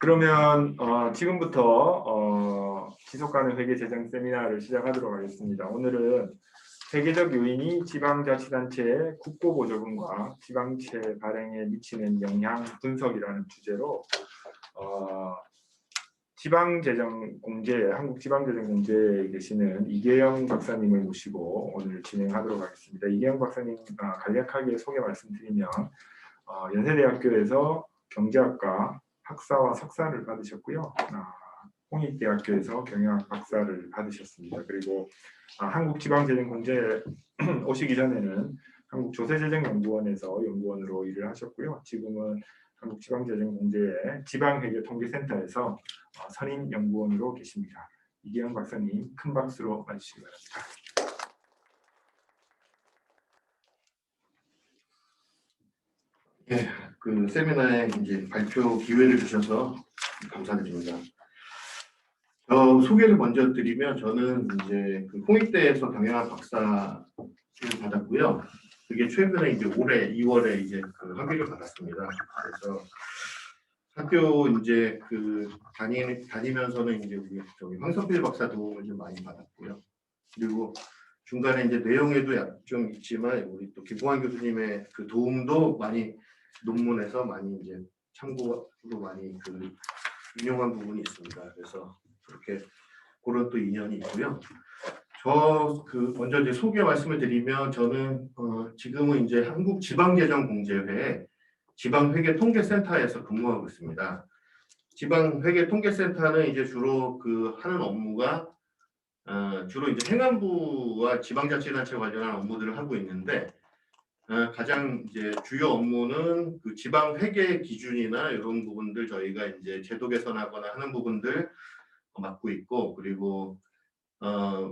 그러면 지금부터 지속가능 회계 재정 세미나를 시작하도록 하겠습니다. 오늘은 회계적 요인이 지방자치단체의 국고보조금과 지방채 발행에 미치는 영향 분석이라는 주제로 한국지방재정공제에 계시는 이계영 박사님을 모시고 오늘 진행하도록 하겠습니다. 이계영 박사님 간략하게 소개 말씀드리면 연세대학교에서 경제학과 학사와 석사를 받으셨고요. 홍익대학교에서 경영학 박사를 받으셨습니다. 그리고 한국지방재정공제에 오시기 전에는 한국조세재정연구원에서 연구원으로 일을 하셨고요. 지금은 한국지방재정공제의 지방회계통계센터에서 선임연구원으로 계십니다. 이계영 박사님 큰 박수로 맞으시기 바랍니다. 예, 그 세미나에 이제 발표 기회를 주셔서 감사드립니다. 소개를 먼저 드리면 저는 이제 그 홍익대에서 경영학 박사를 받았고요. 그게 최근에 이제 올해 2월에 이제 그 학위를 받았습니다. 그래서 학교 이제 그 다니면서는 이제 우리 저기 황석필 박사 도움을 좀 많이 받았고요. 그리고 중간에 이제 내용에도 좀 있지만 우리 또 김봉환 교수님의 그 도움도 많이 논문에서 많이 이제 참고로 많이 그 인용한 부분이 있습니다. 그래서 그렇게 그런 또 인연이 있고요. 저 그 먼저 이제 소개 말씀을 드리면 저는 지금은 이제 한국지방재정공제회 지방회계통계센터에서 근무하고 있습니다. 지방회계통계센터는 이제 주로 그 하는 업무가 주로 이제 행안부와 지방자치단체 관련한 업무들을 하고 있는데 가장 이제 주요 업무는 그 지방 회계 기준이나 이런 부분들 저희가 이제 제도 개선하거나 하는 부분들 맡고 있고, 그리고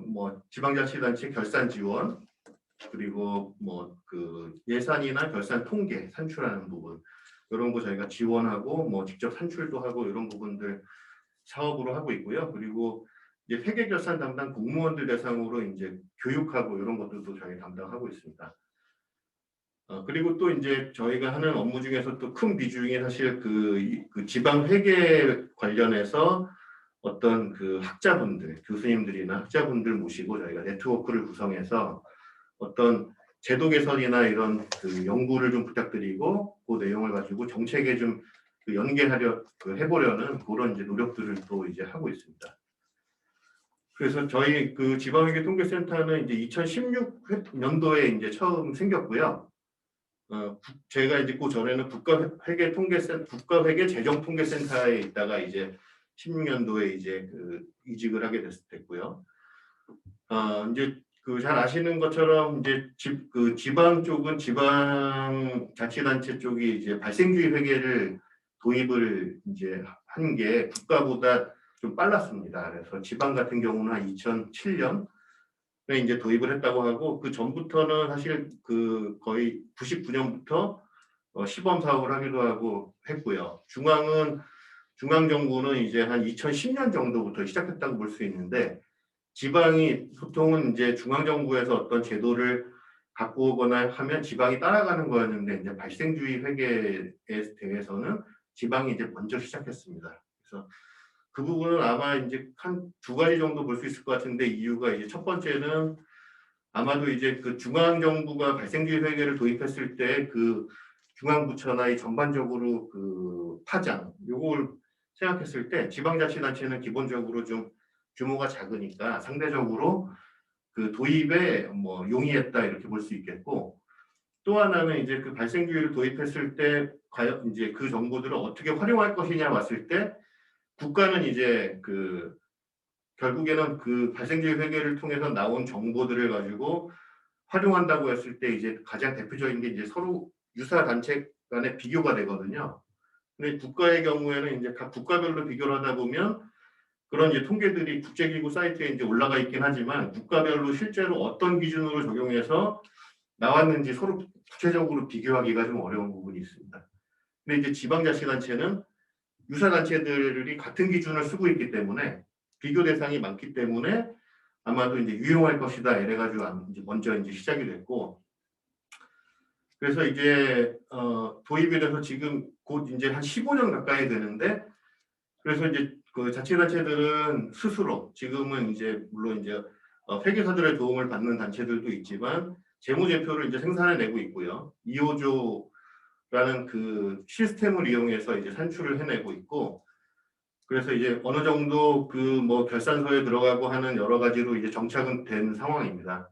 뭐 지방자치단체 결산 지원, 그리고 뭐 그 예산이나 결산 통계 산출하는 부분 이런 거 저희가 지원하고 뭐 직접 산출도 하고 이런 부분들 사업으로 하고 있고요. 그리고 이제 회계 결산 담당 공무원들 대상으로 이제 교육하고 이런 것들도 저희 담당하고 있습니다. 그리고 또 이제 저희가 하는 업무 중에서 또 큰 비중이 사실 그 지방 회계 관련해서 어떤 그 학자분들, 교수님들이나 학자분들 모시고 저희가 네트워크를 구성해서 어떤 제도 개선이나 이런 그 연구를 좀 부탁드리고 그 내용을 가지고 정책에 좀 연계하려 해보려는 그런 이제 노력들을 또 이제 하고 있습니다. 그래서 저희 그 지방회계통계센터는 이제 2016년도에 이제 처음 생겼고요. 제가 이제 그 전에는 국가회계재정통계센터에 있다가 이제 16년도에 이제 그 이직을 하게 됐고요. 이제 그 잘 아시는 것처럼 이제 지방 쪽은 지방자치단체 쪽이 이제 발생주의 회계를 도입을 이제 한 게 국가보다 좀 빨랐습니다. 그래서 지방 같은 경우는 한 2007년 이제 도입을 했다고 하고, 그 전부터는 사실 그 거의 99년부터 시범 사업을 하기도 하고 했고요. 중앙정부는 이제 한 2010년 정도부터 시작했다고 볼 수 있는데, 지방이 보통은 이제 중앙정부에서 어떤 제도를 갖고 오거나 하면 지방이 따라가는 거였는데, 이제 발생주의 회계에 대해서는 지방이 이제 먼저 시작했습니다. 그래서 그 부분은 아마 이제 한 두 가지 정도 볼 수 있을 것 같은데, 이유가 이제 첫 번째는 아마도 이제 그 중앙정부가 발생주의 회계를 도입했을 때 그 중앙부처나 전반적으로 그 파장 요걸 생각했을 때 지방자치단체는 기본적으로 좀 규모가 작으니까 상대적으로 그 도입에 뭐 용이했다 이렇게 볼 수 있겠고, 또 하나는 이제 그 발생주의를 도입했을 때 과연 이제 그 정보들을 어떻게 활용할 것이냐 봤을 때 국가는 이제 그 결국에는 그 발생주의 회계를 통해서 나온 정보들을 가지고 활용한다고 했을 때 이제 가장 대표적인 게 이제 서로 유사 단체 간의 비교가 되거든요. 근데 국가의 경우에는 이제 각 국가별로 비교를 하다 보면 그런 이제 통계들이 국제기구 사이트에 이제 올라가 있긴 하지만 국가별로 실제로 어떤 기준으로 적용해서 나왔는지 서로 구체적으로 비교하기가 좀 어려운 부분이 있습니다. 근데 이제 지방자치단체는 유사 단체들이 같은 기준을 쓰고 있기 때문에 비교 대상이 많기 때문에 아마도 이제 유용할 것이다 이래가지고 이제 먼저 이제 시작이 됐고, 그래서 이제 도입이 돼서 지금 곧 이제 한 15년 가까이 되는데 그래서 이제 그 자치단체들은 스스로 지금은 이제 물론 이제 회계사들의 도움을 받는 단체들도 있지만 재무제표를 이제 생산해내고 있고요. 이호조라는 그 시스템을 이용해서 이제 산출을 해내고 있고, 그래서 이제 어느 정도 그 뭐 결산서에 들어가고 하는 여러 가지로 이제 정착은 된 상황입니다.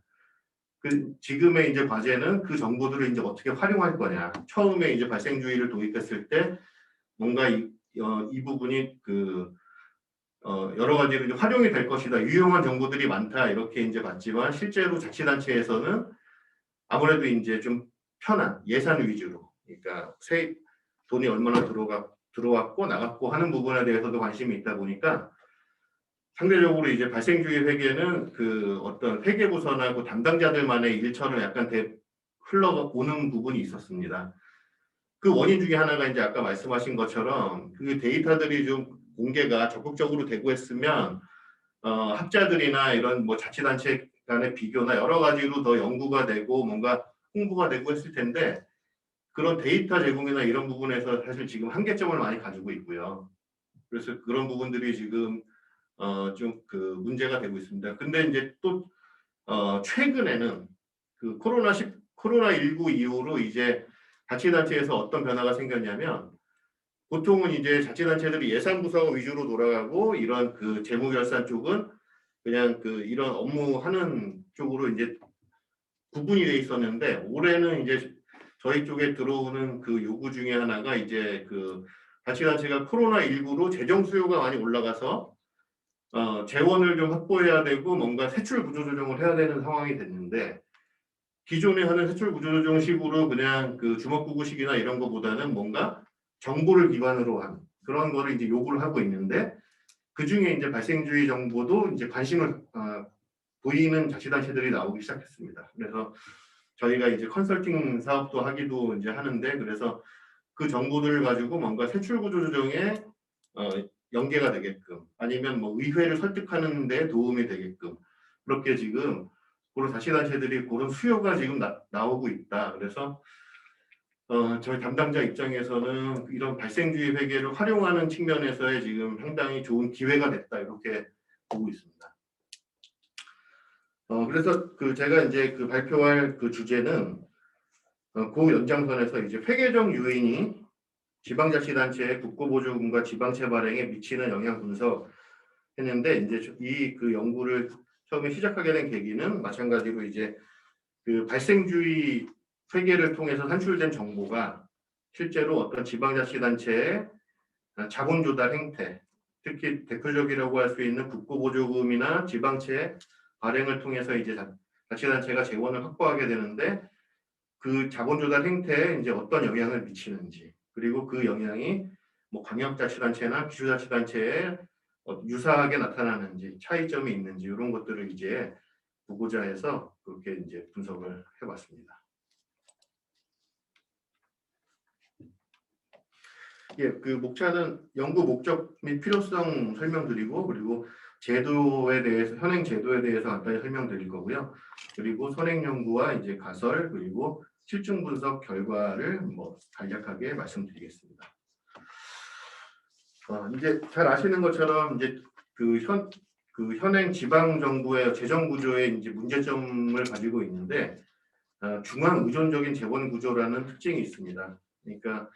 그 지금의 이제 과제는 그 정보들을 이제 어떻게 활용할 거냐. 처음에 이제 발생주의를 도입했을 때 뭔가 이 부분이 그 여러 가지로 이제 활용이 될 것이다. 유용한 정보들이 많다. 이렇게 이제 봤지만 실제로 자치단체에서는 아무래도 이제 좀 편한 예산 위주로, 그러니까 세입 돈이 얼마나 들어왔고 나갔고 하는 부분에 대해서도 관심이 있다 보니까 상대적으로 이제 발생주의 회계는 그 어떤 회계부서나 그 담당자들만의 일처럼 약간 흘러오는 부분이 있었습니다. 그 원인 중에 하나가 이제 아까 말씀하신 것처럼 그 데이터들이 좀 공개가 적극적으로 되고 했으면 학자들이나 이런 뭐 자치단체 간의 비교나 여러 가지로 더 연구가 되고 뭔가 홍보가 되고 했을 텐데 그런 데이터 제공이나 이런 부분에서 사실 지금 한계점을 많이 가지고 있고요. 그래서 그런 부분들이 지금 좀 그 문제가 되고 있습니다. 근데 이제 또 최근에는 그 코로나19 이후로 이제 자치단체에서 어떤 변화가 생겼냐면 보통은 이제 자치단체들이 예산부서 위주로 돌아가고 이런 그 재무결산 쪽은 그냥 그 이런 업무 하는 쪽으로 이제 구분이 돼 있었는데 올해는 이제 저희 쪽에 들어오는 그 요구 중에 하나가 이제 그 자치단체가 코로나19로 재정 수요가 많이 올라가서 재원을 좀 확보해야 되고 뭔가 세출 구조조정을 해야 되는 상황이 됐는데 기존에 하는 세출 구조조정식으로 그냥 그 주먹구구식이나 이런 거보다는 뭔가 정보를 기반으로 한 그런 거를 이제 요구를 하고 있는데 그 중에 이제 발생주의 정보도 이제 관심을 보이는 자치단체들이 나오기 시작했습니다. 그래서 저희가 이제 컨설팅 사업도 하기도 이제 하는데 그래서 그 정보들을 가지고 뭔가 세출 구조조정에 연계가 되게끔 아니면 뭐 의회를 설득하는 데 도움이 되게끔 그렇게 지금 그런 자치단체들이 그런 수요가 지금 나오고 있다. 그래서 저희 담당자 입장에서는 이런 발생주의 회계를 활용하는 측면에서의 지금 상당히 좋은 기회가 됐다 이렇게 보고 있습니다. 그래서 그 제가 이제 그 발표할 그 주제는 그 연장선에서 이제 회계적 요인이 지방자치단체의 국고보조금과 지방채 발행에 미치는 영향 분석했는데 이제 이 그 연구를 처음에 시작하게 된 계기는 마찬가지로 이제 그 발생주의 회계를 통해서 산출된 정보가 실제로 어떤 지방자치단체의 자본 조달 행태, 특히 대표적이라고 할 수 있는 국고보조금이나 지방채 발행을 통해서 이제 자치단체가 재원을 확보하게 되는데 그 자본 조달 행태에 이제 어떤 영향을 미치는지 그리고 그 영향이 뭐 광역자치단체나 기초자치단체에 유사하게 나타나는지 차이점이 있는지 이런 것들을 이제 보고자 해서 그렇게 이제 분석을 해봤습니다. 예, 그 목차는 연구 목적 및 필요성 설명드리고 그리고 제도에 대해서 현행 제도에 대해서 간단히 설명드릴 거고요. 그리고 선행 연구와 이제 가설 그리고 실증 분석 결과를 뭐 간략하게 말씀드리겠습니다. 이제 잘 아시는 것처럼 이제 그 현행 지방 정부의 재정 구조에 이제 문제점을 가지고 있는데 중앙 의존적인 재원 구조라는 특징이 있습니다. 그러니까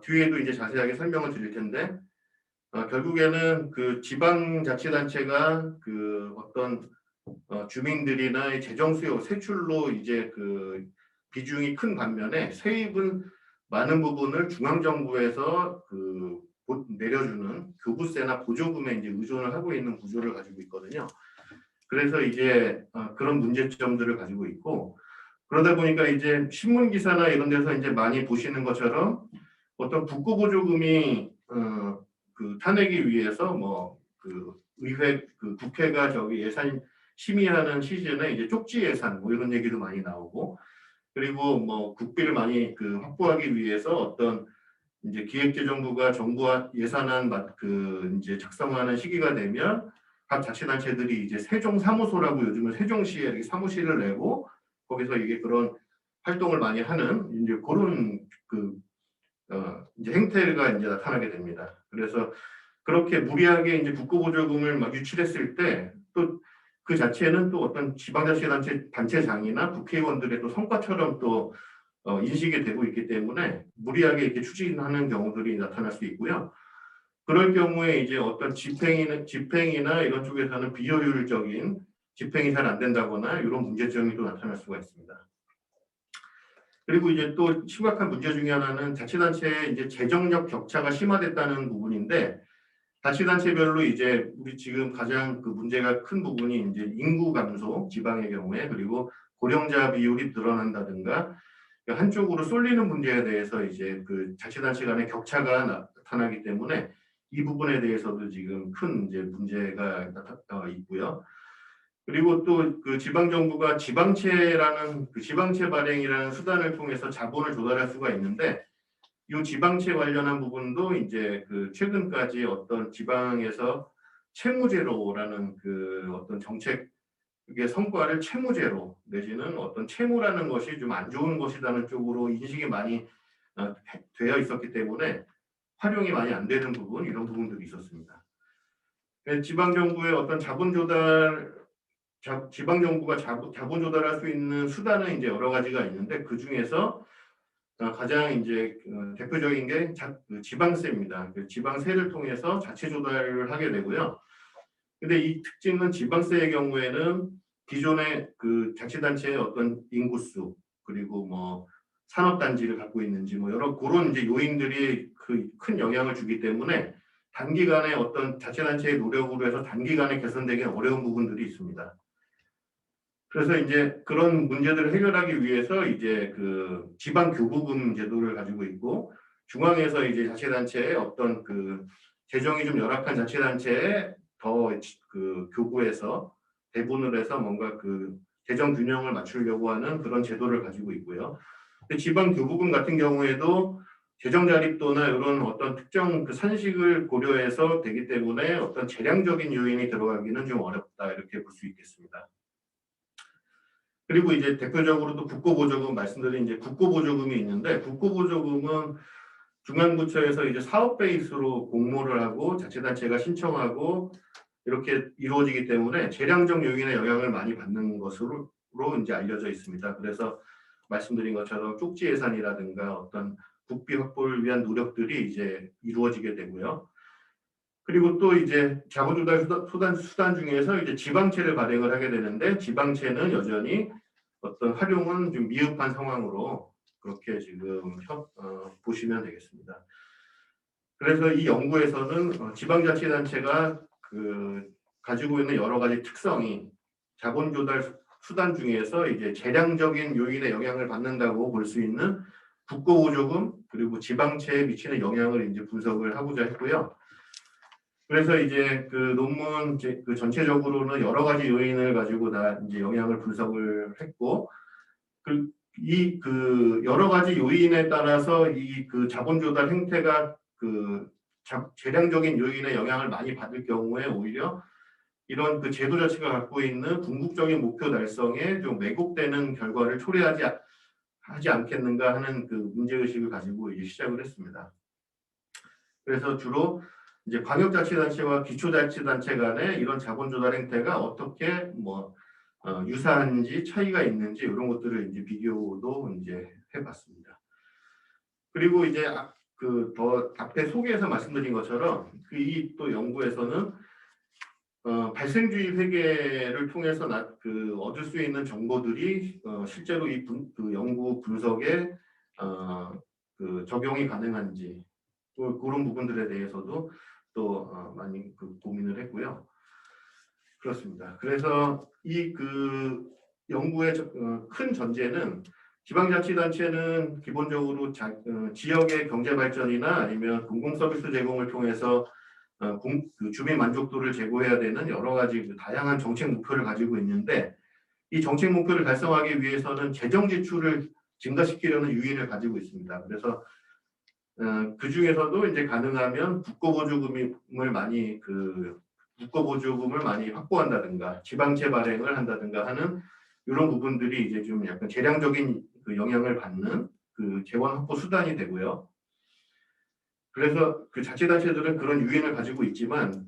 뒤에도 이제 자세하게 설명을 드릴 텐데 결국에는 그 지방자치단체가 그 어떤 주민들이나 재정 수요 세출로 이제 그 비중이 큰 반면에 세입은 많은 부분을 중앙 정부에서 그 내려주는 교부세나 보조금에 이제 의존을 하고 있는 구조를 가지고 있거든요. 그래서 이제 그런 문제점들을 가지고 있고 그러다 보니까 이제 신문 기사나 이런 데서 이제 많이 보시는 것처럼 어떤 국고보조금이 그 타내기 위해서 뭐 그 의회 그 국회가 저기 예산 심의하는 시즌에 이제 쪽지 예산 뭐 이런 얘기도 많이 나오고 그리고 뭐 국비를 많이 그 확보하기 위해서 어떤 이제 기획재정부가 정부와 예산안 그 이제 작성하는 시기가 되면 각 자치단체들이 이제 세종사무소라고 요즘은 세종시에 이렇게 사무실을 내고 거기서 이게 그런 활동을 많이 하는 이제 그런 그 이제 행태가 이제 나타나게 됩니다. 그래서 그렇게 무리하게 이제 국고보조금을 막 유출했을 때 또 그 자체는 또 어떤 지방자치단체 단체장이나 국회의원들의 또 성과처럼 또 인식이 되고 있기 때문에 무리하게 이렇게 추진하는 경우들이 나타날 수 있고요. 그럴 경우에 이제 어떤 집행이나 이런 쪽에서는 비효율적인 집행이 잘 안 된다거나 이런 문제점이 또 나타날 수가 있습니다. 그리고 이제 또 심각한 문제 중에 하나는 자치단체의 이제 재정력 격차가 심화됐다는 부분인데, 자치단체별로 이제 우리 지금 가장 그 문제가 큰 부분이 이제 인구 감소, 지방의 경우에, 그리고 고령자 비율이 늘어난다든가 한쪽으로 쏠리는 문제에 대해서 이제 그 자치단체 간의 격차가 나타나기 때문에 이 부분에 대해서도 지금 큰 이제 문제가 있고요. 그리고 또 그 지방정부가 지방채라는 그 지방채 발행이라는 수단을 통해서 자본을 조달할 수가 있는데, 이 지방채 관련한 부분도 이제 그 최근까지 어떤 지방에서 채무제로라는 그 어떤 정책의 성과를 채무제로 내지는 어떤 채무라는 것이 좀 안 좋은 것이라는 쪽으로 인식이 많이 되어 있었기 때문에 활용이 많이 안 되는 부분, 이런 부분들이 있었습니다. 지방정부의 어떤 지방정부가 자본 조달할 수 있는 수단은 이제 여러 가지가 있는데, 그 중에서 가장 이제 대표적인 게 지방세입니다. 지방세를 통해서 자체 조달을 하게 되고요. 근데 이 특징은 지방세의 경우에는 기존의 그 자치단체의 어떤 인구수, 그리고 뭐 산업단지를 갖고 있는지 뭐 여러 그런 이제 요인들이 그 큰 영향을 주기 때문에 단기간에 어떤 자치단체의 노력으로 해서 단기간에 개선되기 어려운 부분들이 있습니다. 그래서 이제 그런 문제들을 해결하기 위해서 이제 그 지방 교부금 제도를 가지고 있고, 중앙에서 이제 자치단체의 어떤 그 재정이 좀 열악한 자치단체에 더 그 교부해서 배분을 해서 뭔가 그 재정 균형을 맞추려고 하는 그런 제도를 가지고 있고요. 근데 지방 교부금 같은 경우에도 재정 자립도나 이런 어떤 특정 그 산식을 고려해서 되기 때문에 어떤 재량적인 요인이 들어가기는 좀 어렵다, 이렇게 볼 수 있겠습니다. 그리고 이제 대표적으로 또 국고보조금 말씀드린 이제 국고보조금이 있는데, 국고보조금은 중앙부처에서 이제 사업 베이스로 공모를 하고 자치단체가 신청하고 이렇게 이루어지기 때문에 재량적 요인의 영향을 많이 받는 것으로 이제 알려져 있습니다. 그래서 말씀드린 것처럼 쪽지 예산이라든가 어떤 국비 확보를 위한 노력들이 이제 이루어지게 되고요. 그리고 또 이제 자본조달 수단 중에서 이제 지방채를 발행을 하게 되는데, 지방채는 여전히 어떤 활용은 좀 미흡한 상황으로 그렇게 지금 보시면 되겠습니다. 그래서 이 연구에서는 지방자치단체가 그 가지고 있는 여러 가지 특성이 자본조달 수단 중에서 이제 재량적인 요인의 영향을 받는다고 볼 수 있는 국고보조금, 그리고 지방채에 미치는 영향을 이제 분석을 하고자 했고요. 그래서 이제 그 논문 그 전체적으로는 여러 가지 요인을 가지고 다 이제 영향을 분석을 했고, 그 여러 가지 요인에 따라서 이 그 자본 조달 행태가 그 재량적인 요인의 영향을 많이 받을 경우에 오히려 이런 그 제도 자체가 갖고 있는 궁극적인 목표 달성에 좀 왜곡되는 결과를 하지 않겠는가 하는 그 문제의식을 가지고 이제 시작을 했습니다. 그래서 주로 이제 광역자치단체와 기초자치단체 간의 이런 자본조달 행태가 어떻게 뭐 유사한지 차이가 있는지 이런 것들을 이제 비교도 이제 해봤습니다. 그리고 이제 그 더 앞에 소개해서 말씀드린 것처럼 이 또 연구에서는 발생주의 회계를 통해서 얻을 수 있는 정보들이 실제로 그 연구 분석에 그 적용이 가능한지 또 그런 부분들에 대해서도 또 많이 그 고민을 했고요. 그렇습니다. 그래서 이 그 연구의 큰 전제는 지방자치단체는 기본적으로 지역의 경제 발전이나 아니면 공공 서비스 제공을 통해서 그 주민 만족도를 제고해야 되는 여러 가지 그 다양한 정책 목표를 가지고 있는데, 이 정책 목표를 달성하기 위해서는 재정 지출을 증가시키려는 유인을 가지고 있습니다. 그래서 그 중에서도 이제 가능하면 국고보조금을 많이 확보한다든가 지방채 발행을 한다든가 하는 이런 부분들이 이제 좀 약간 재량적인 그 영향을 받는 그 재원 확보 수단이 되고요. 그래서 그 자치단체들은 그런 유인을 가지고 있지만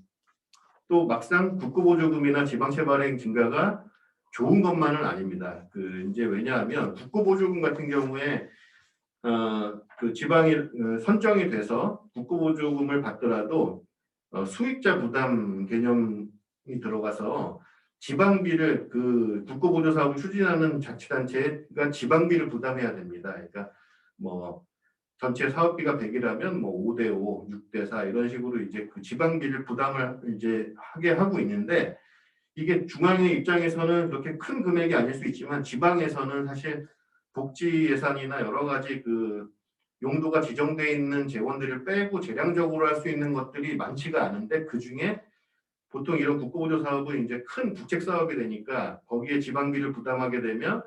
또 막상 국고보조금이나 지방채 발행 증가가 좋은 것만은 아닙니다. 그 이제 왜냐하면 국고보조금 같은 경우에 그 지방이 선정이 돼서 국고보조금을 받더라도 수익자 부담 개념이 들어가서 지방비를 그 국고보조 사업을 추진하는 자치단체가 지방비를 부담해야 됩니다. 그러니까 뭐 전체 사업비가 100이라면 뭐 5대5, 6대4 이런 식으로 이제 그 지방비를 부담을 이제 하게 하고 있는데 이게 중앙의 입장에서는 그렇게 큰 금액이 아닐 수 있지만 지방에서는 사실 복지 예산이나 여러 가지 그 용도가 지정되어 있는 재원들을 빼고 재량적으로 할 수 있는 것들이 많지가 않은데 그 중에 보통 이런 국고보조 사업은 이제 큰 국책 사업이 되니까 거기에 지방비를 부담하게 되면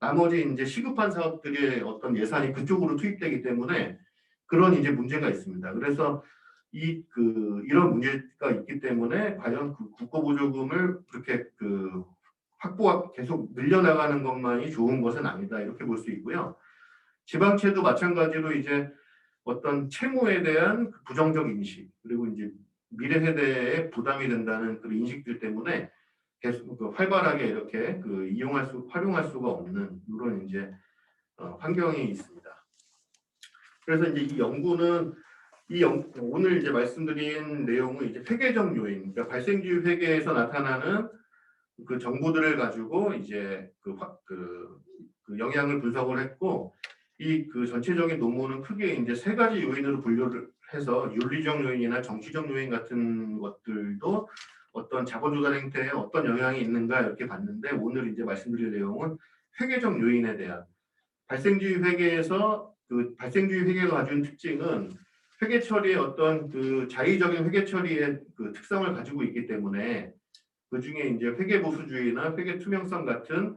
나머지 이제 시급한 사업들의 어떤 예산이 그쪽으로 투입되기 때문에 그런 이제 문제가 있습니다. 그래서 이런 문제가 있기 때문에 과연 그 국고보조금을 그렇게 그 확보가 계속 늘려나가는 것만이 좋은 것은 아니다 이렇게 볼 수 있고요. 지방채도 마찬가지로 이제 어떤 채무에 대한 그 부정적 인식 그리고 이제 미래 세대에 부담이 된다는 그런 인식들 때문에 계속 그 활발하게 이렇게 그 활용할 수가 없는 이런 이제 환경이 있습니다. 그래서 이제 이 연구는 오늘 이제 말씀드린 내용은 이제 회계적 요인, 그러니까 발생주의 회계에서 나타나는 그 정보들을 가지고 이제 그 영향을 분석을 했고 그 전체적인 논문은 크게 이제 세 가지 요인으로 분류를 해서 윤리적 요인이나 정치적 요인 같은 것들도 어떤 자본조달 행태에 어떤 영향이 있는가 이렇게 봤는데 오늘 이제 말씀드릴 내용은 회계적 요인에 대한 발생주의 회계에서 그 발생주의 회계가 가진 특징은 회계 처리의 어떤 그 자의적인 회계 처리의 그 특성을 가지고 있기 때문에 그 중에 이제 회계 보수주의나 회계 투명성 같은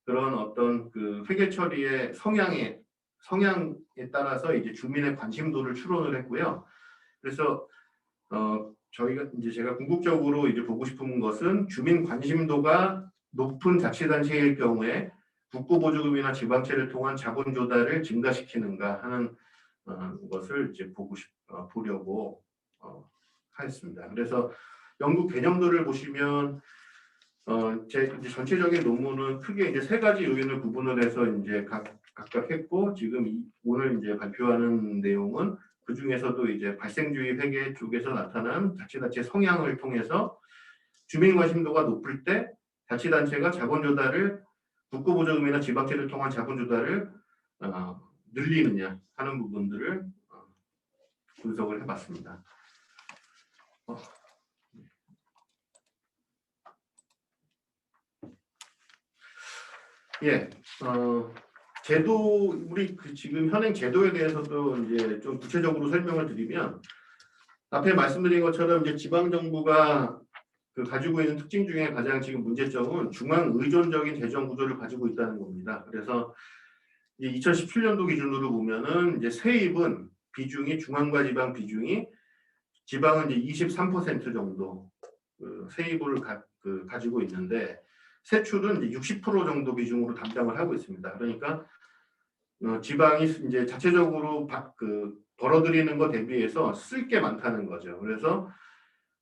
그런 어떤 그 회계 처리의 성향에 따라서 이제 주민의 관심도를 추론을 했고요. 그래서 저희가 이제 제가 궁극적으로 이제 보고 싶은 것은 주민 관심도가 높은 자치단체일 경우에 국고보조금이나 지방채를 통한 자본 조달을 증가시키는가 하는 것을 이제 보려고 하였습니다. 그래서 연구 개념도를 보시면 제 이제 전체적인 논문은 크게 이제 세 가지 요인을 구분을 해서 이제 각각 했고 지금 오늘 이제 발표하는 내용은 그 중에서도 이제 발생주의 회계 쪽에서 나타난 자치단체 성향을 통해서 주민 관심도가 높을 때 자치단체가 자본 조달을 국고보조금이나 지방채를 통한 자본 조달을 늘리느냐 하는 부분들을 분석을 해봤습니다. 예, 제도 우리 지금 현행 제도에 대해서도 이제 좀 구체적으로 설명을 드리면 앞에 말씀드린 것처럼 이제 지방 정부가 그 가지고 있는 특징 중에 가장 지금 문제점은 중앙 의존적인 재정 구조를 가지고 있다는 겁니다. 그래서 이제 2017년도 기준으로 보면은 이제 세입은 비중이 중앙과 지방 비중이 지방은 이제 23% 정도 그 세입을 가지고 있는데 세출은 이제 60% 정도 비중으로 담당을 하고 있습니다. 그러니까 지방이 이제 자체적으로 벌어들이는 것 대비해서 쓸 게 많다는 거죠. 그래서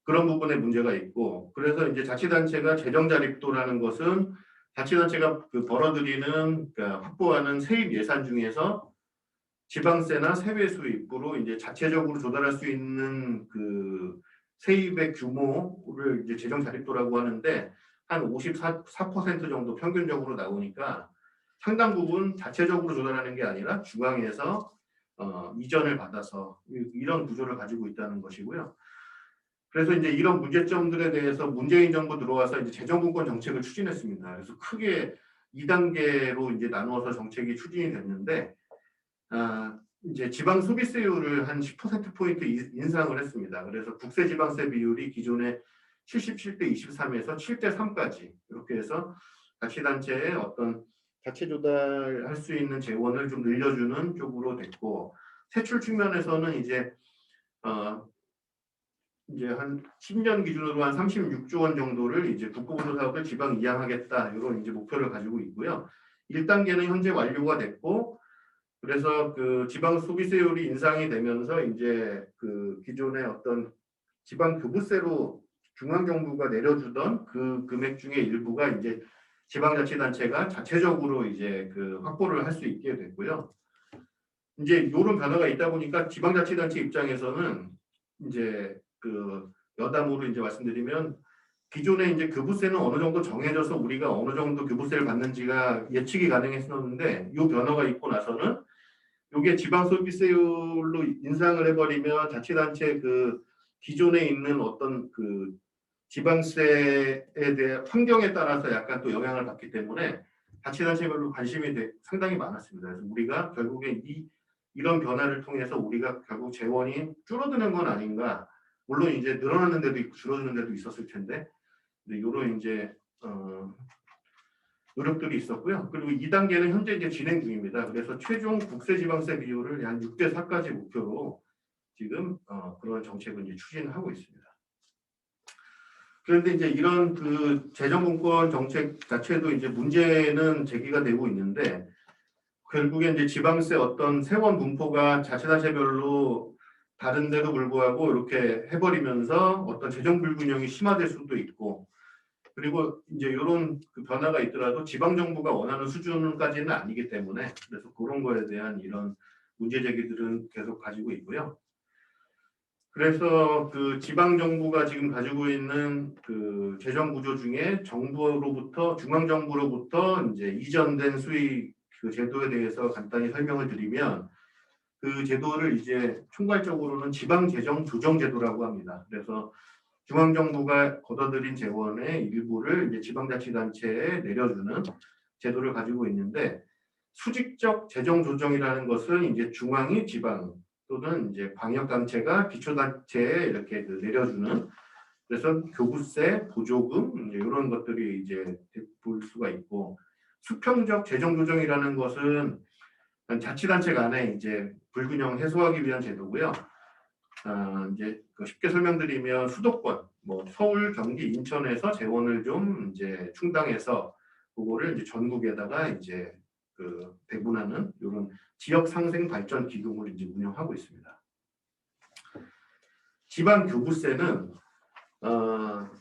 그런 부분에 문제가 있고 그래서 이제 자치단체가 재정자립도라는 것은 자치단체가 벌어들이는 그러니까 확보하는 세입 예산 중에서 지방세나 세외 수입으로 이제 자체적으로 조달할 수 있는 그 세입의 규모를 이제 재정자립도라고 하는데 한 54% 정도 평균적으로 나오니까 상당 부분 자체적으로 조달하는 게 아니라 중앙에서 이전을 받아서 이런 구조를 가지고 있다는 것이고요. 그래서 이제 이런 문제점들에 대해서 문재인 정부 들어와서 이제 재정분권 정책을 추진했습니다. 그래서 크게 2단계로 이제 나누어서 정책이 추진이 됐는데 이제 지방 소비세율을 한 10%포인트 인상을 했습니다. 그래서 국세지방세 비율이 기존에 77대 23에서 7대 3까지 이렇게 해서 자치단체의 어떤 자체 조달할 수 있는 재원을 좀 늘려주는 쪽으로 됐고 세출 측면에서는 이제 한 10년 기준으로 한 36조 원 정도를 이제 국고보조 사업을 지방 이양하겠다 이런 이제 목표를 가지고 있고요. 1단계는 현재 완료가 됐고 그래서 그 지방 소비세율이 인상이 되면서 이제 그 기존의 어떤 지방 교부세로 중앙정부가 내려주던 그 금액 중에 일부가 이제 지방자치단체가 자체적으로 이제 그 확보를 할 수 있게 됐고요. 이제 이런 변화가 있다 보니까 지방자치단체 입장에서는 이제 그 여담으로 이제 말씀드리면 기존에 이제 교부세는 어느 정도 정해져서 우리가 어느 정도 교부세를 받는지가 예측이 가능했었는데 이 변화가 있고 나서는 이게 지방소비세율로 인상을 해버리면 자치단체 그 기존에 있는 어떤 그 지방세에 대한 환경에 따라서 약간 또 영향을 받기 때문에 자치단체별로 관심이 상당히 많았습니다. 그래서 우리가 결국에 이런 변화를 통해서 우리가 결국 재원이 줄어드는 건 아닌가. 물론 이제 늘어나는 데도 있고 줄어드는 데도 있었을 텐데 이런 이제 노력들이 있었고요. 그리고 2단계는 현재 이제 진행 중입니다. 그래서 최종 국세지방세 비율을 한 6대 4까지 목표로 지금 그런 정책을 이제 추진하고 있습니다. 그런데 이제 이런 그 재정공권 정책 자체도 이제 문제는 제기가 되고 있는데 결국에 이제 지방세 어떤 세원 분포가 자치단체별로 다른데도 불구하고 이렇게 해버리면서 어떤 재정 불균형이 심화될 수도 있고 그리고 이제 이런 그 변화가 있더라도 지방 정부가 원하는 수준까지는 아니기 때문에 그래서 그런 거에 대한 이런 문제 제기들은 계속 가지고 있고요. 그래서 그 지방 정부가 지금 가지고 있는 그 재정 구조 중에 정부로부터 중앙 정부로부터 이제 이전된 수익 그 제도에 대해서 간단히 설명을 드리면 그 제도를 이제 총괄적으로는 지방 재정 조정 제도라고 합니다. 그래서 중앙정부가 걷어들인 재원의 일부를 이제 지방자치단체에 내려주는 제도를 가지고 있는데 수직적 재정 조정이라는 것은 이제 중앙이 지방 또는 이제 광역단체가 기초단체에 이렇게 그 내려주는 그래서 교부세, 보조금 이제 이런 것들이 이제 볼 수가 있고 수평적 재정 조정이라는 것은 자치단체 간에 이제 불균형 해소하기 위한 제도고요. 이제 쉽게 설명드리면 수도권, 뭐 서울, 경기, 인천에서 재원을 좀 이제 충당해서 그거를 이제 전국에다가 이제 그 배분하는 이런 지역 상생 발전 기금을 이제 운영하고 있습니다. 지방 교부세는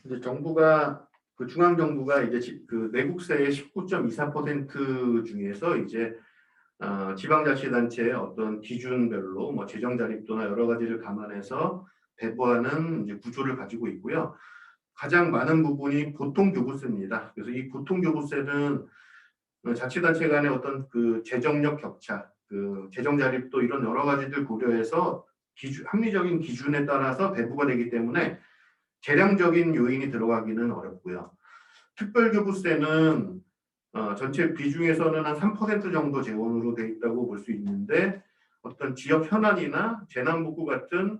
이제 정부가 그 중앙 정부가 이제 그 내국세의 19.24% 중에서 이제 지방자치단체의 어떤 기준별로 뭐 재정 자립도나 여러 가지를 감안해서 배부하는 이제 구조를 가지고 있고요. 가장 많은 부분이 보통교부세입니다. 그래서 이 보통교부세는 자치단체 간의 어떤 그 재정력 격차, 그 재정 자립도 이런 여러 가지들 고려해서 합리적인 기준에 따라서 배부가 되기 때문에 재량적인 요인이 들어가기는 어렵고요. 특별교부세는 전체 비중에서는 한 3% 정도 재원으로 돼 있다고 볼 수 있는데 어떤 지역 현안이나 재난복구 같은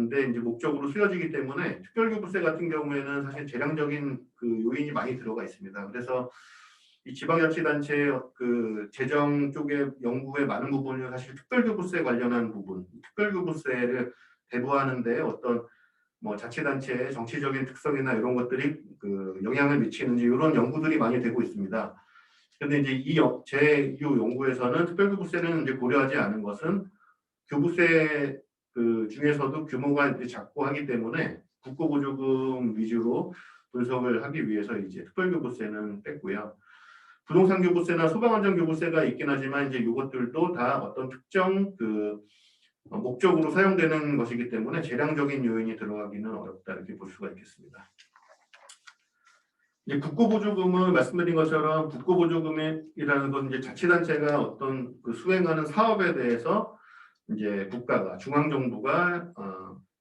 데 이제 목적으로 쓰여지기 때문에 특별교부세 같은 경우에는 사실 재량적인 그 요인이 많이 들어가 있습니다. 그래서 이 지방자치단체의 그 재정 쪽의 연구의 많은 부분은 사실 특별교부세 관련한 부분, 특별교부세를 배부하는데 어떤 뭐 자치단체의 정치적인 특성이나 이런 것들이 그 영향을 미치는지 이런 연구들이 많이 되고 있습니다. 그런데 이제 제 연구에서는 특별교부세는 이제 고려하지 않은 것은 교부세 그 중에서도 규모가 이제 작고 하기 때문에 국고보조금 위주로 분석을 하기 위해서 이제 특별교부세는 뺐고요. 부동산 교부세나 소방안전 교부세가 있긴 하지만 이제 이것들도 다 어떤 특정 그 목적으로 사용되는 것이기 때문에 재량적인 요인이 들어가기는 어렵다 이렇게 볼 수가 있겠습니다. 이제 국고보조금은 말씀드린 것처럼 국고보조금이라는 건 이제 자치단체가 어떤 그 수행하는 사업에 대해서 이제 국가가 중앙정부가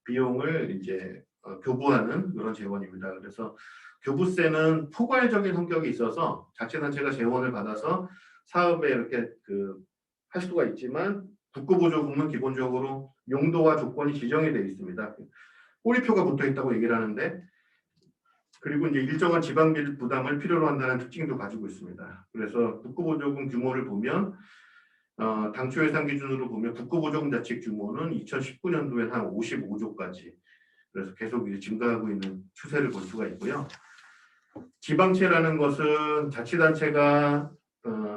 비용을 이제 교부하는 그런 재원입니다. 그래서 교부세는 포괄적인 성격이 있어서 자치단체가 재원을 받아서 사업에 이렇게 그 할 수가 있지만 국고보조금은 기본적으로 용도와 조건이 지정이 되어 있습니다. 꼬리표가 붙어 있다고 얘기를 하는데 그리고 이제 일정한 지방비 부담을 필요로 한다는 특징도 가지고 있습니다. 그래서 국고보조금 규모를 보면 당초 예산 기준으로 보면 국고보조금 자책 규모는 2019년도엔 한 55조까지 그래서 계속 이제 증가하고 있는 추세를 볼 수가 있고요. 지방채라는 것은 자치단체가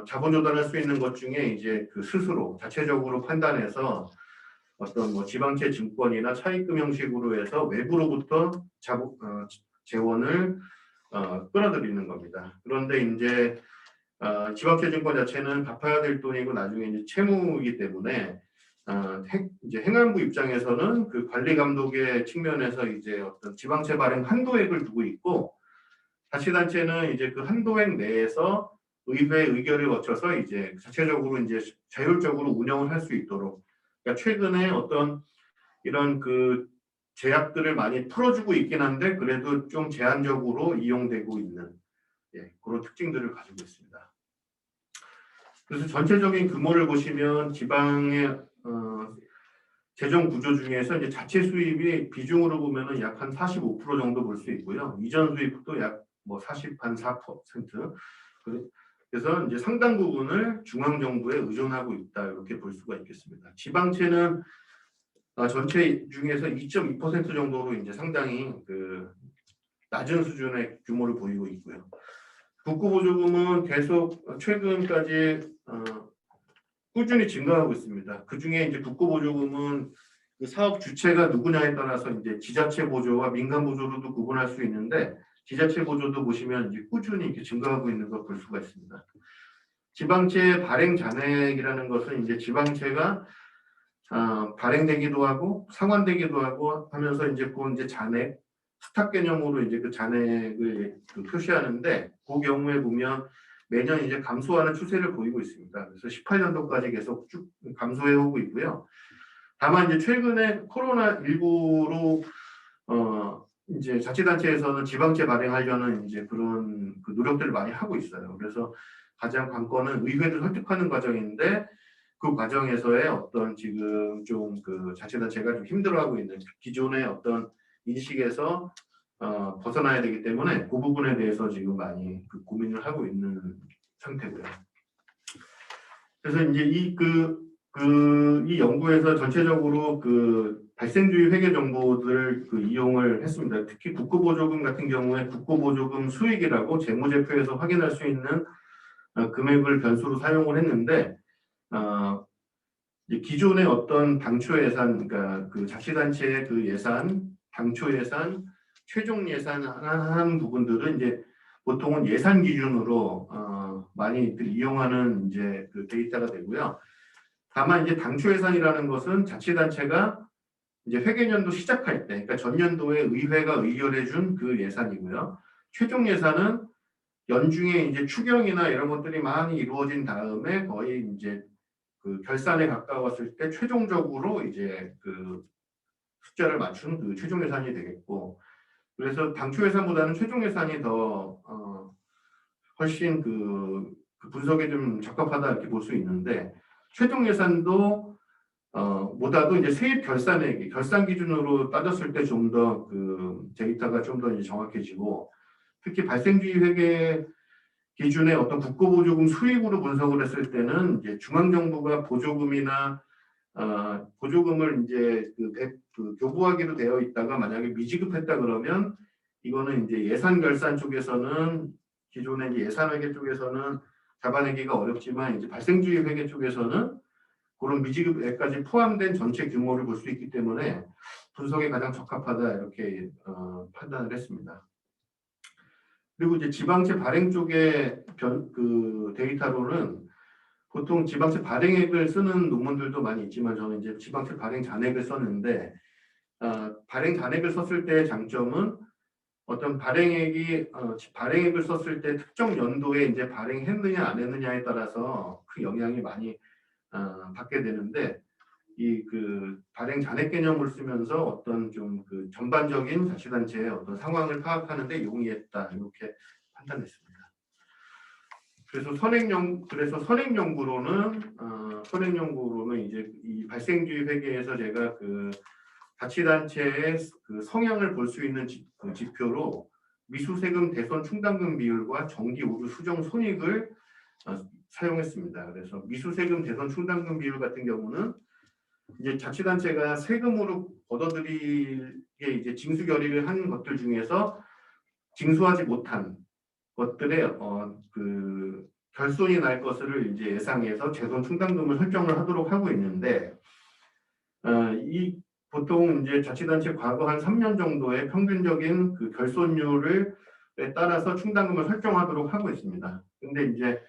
자본 조달할 수 있는 것 중에 이제 그 스스로 자체적으로 판단해서 어떤 뭐 지방채 증권이나 차입금 형식으로 해서 외부로부터 재원을 끌어들이는 겁니다. 그런데 이제 지방채 증권 자체는 갚아야 될 돈이고 나중에 이제 채무이기 때문에 이제 행안부 입장에서는 그 관리 감독의 측면에서 이제 어떤 지방채 발행 한도액을 두고 있고 자치단체는 이제 그 한도액 내에서 의회 의결을 거쳐서 이제 자체적으로 이제 자율적으로 운영을 할 수 있도록 그러니까 최근에 어떤 이런 그 제약들을 많이 풀어주고 있긴 한데 그래도 좀 제한적으로 이용되고 있는 그런 특징들을 가지고 있습니다. 그래서 전체적인 규모를 보시면 지방의 재정 구조 중에서 이제 자체 수입이 비중으로 보면은 약 한 45% 정도 볼 수 있고요. 이전 수입도 약 뭐 4%. 그래서 이제 상당 부분을 중앙 정부에 의존하고 있다 이렇게 볼 수가 있겠습니다. 지방채는 전체 중에서 2.2% 정도로 이제 상당히 그 낮은 수준의 규모를 보이고 있고요. 국고보조금은 계속 최근까지 꾸준히 증가하고 있습니다. 그 중에 이제 국고보조금은 그 사업 주체가 누구냐에 따라서 이제 지자체 보조와 민간 보조로도 구분할 수 있는데 지자체 보조도 보시면 이제 꾸준히 이렇게 증가하고 있는 걸 볼 수가 있습니다. 지방채 발행 잔액이라는 것은 이제 지방채가 발행되기도 하고 상환되기도 하고 하면서 이제 그 이제 잔액 스탁 개념으로 이제 그 잔액을 표시하는데 그 경우에 보면 매년 이제 감소하는 추세를 보이고 있습니다. 그래서 18년도까지 계속 쭉 감소해 오고 있고요. 다만 이제 최근에 코로나19로 이제 자치단체에서는 지방채 발행하려는 이제 그런 그 노력들을 많이 하고 있어요. 그래서 가장 관건은 의회를 설득하는 과정인데 그 과정에서의 어떤 지금 좀 그 자치단체가 좀 힘들어하고 있는 기존의 어떤 인식에서 벗어나야 되기 때문에 그 부분에 대해서 지금 많이 그 고민을 하고 있는 상태고요. 그래서 이제 이 연구에서 전체적으로 그 발생주의 회계 정보들을 그 이용을 했습니다. 특히 국고보조금 같은 경우에 국고보조금 수익이라고 재무제표에서 확인할 수 있는 금액을 변수로 사용을 했는데 이제 기존의 어떤 당초 예산, 그러니까 그 자치단체의 그 예산, 당초 예산, 최종 예산 하는 부분들은 이제 보통은 예산 기준으로 많이 이용하는 이제 그 데이터가 되고요. 다만 이제 당초 예산이라는 것은 자치단체가 이제 회계년도 시작할 때, 그러니까 전년도에 의회가 의결해준 그 예산이고요. 최종 예산은 연중에 이제 추경이나 이런 것들이 많이 이루어진 다음에 거의 이제 그 결산에 가까웠을 때 최종적으로 이제 그 숫자를 맞춘 그 최종 예산이 되겠고, 그래서 당초 예산보다는 최종 예산이 더 훨씬 그 분석에 좀 적합하다 이렇게 볼 수 있는데 최종 예산도 보다도 이제 세입 결산액이 결산 기준으로 따졌을 때 좀 더 그 데이터가 좀 더 정확해지고 특히 발생주의 회계 기준의 어떤 국고보조금 수익으로 분석을 했을 때는 이제 중앙정부가 보조금이나 보조금을 이제 그 교부하기로 되어 있다가 만약에 미지급했다 그러면 이거는 이제 예산 결산 쪽에서는 기존의 이제 예산회계 쪽에서는 잡아내기가 어렵지만 이제 발생주의 회계 쪽에서는 그런 미지급액까지 포함된 전체 규모를 볼 수 있기 때문에 분석에 가장 적합하다 이렇게 판단을 했습니다. 그리고 이제 지방채 발행 쪽의 그 데이터로는 보통 지방채 발행액을 쓰는 논문들도 많이 있지만 저는 이제 지방채 발행 잔액을 썼는데 발행 잔액을 썼을 때의 장점은 어떤 발행액을 썼을 때 특정 연도에 이제 발행했느냐 안 했느냐에 따라서 그 영향이 많이 받게 되는데 이 그 발행 잔액 개념을 쓰면서 어떤 좀 그 전반적인 자치단체의 어떤 상황을 파악하는데 용이했다 이렇게 판단했습니다. 그래서 선행연구로는 이제 이 발생주의 회계에서 제가 그 자치단체의 그 성향을 볼 수 있는 지표로 미수세금 대손 충당금 비율과 정기우주 수정 손익을 사용했습니다. 그래서 미수세금 대손 충당금 비율 같은 경우는 이제 자치단체가 세금으로 걷어들이게 이제 징수 결의를 한 것들 중에서 징수하지 못한 것들의 그 결손이 날 것을 이제 예상해서 재손 충당금을 설정을 하도록 하고 있는데 이 보통 이제 자치단체 과거 한 3년 정도의 평균적인 그 결손율을 따라서 충당금을 설정하도록 하고 있습니다. 근데 이제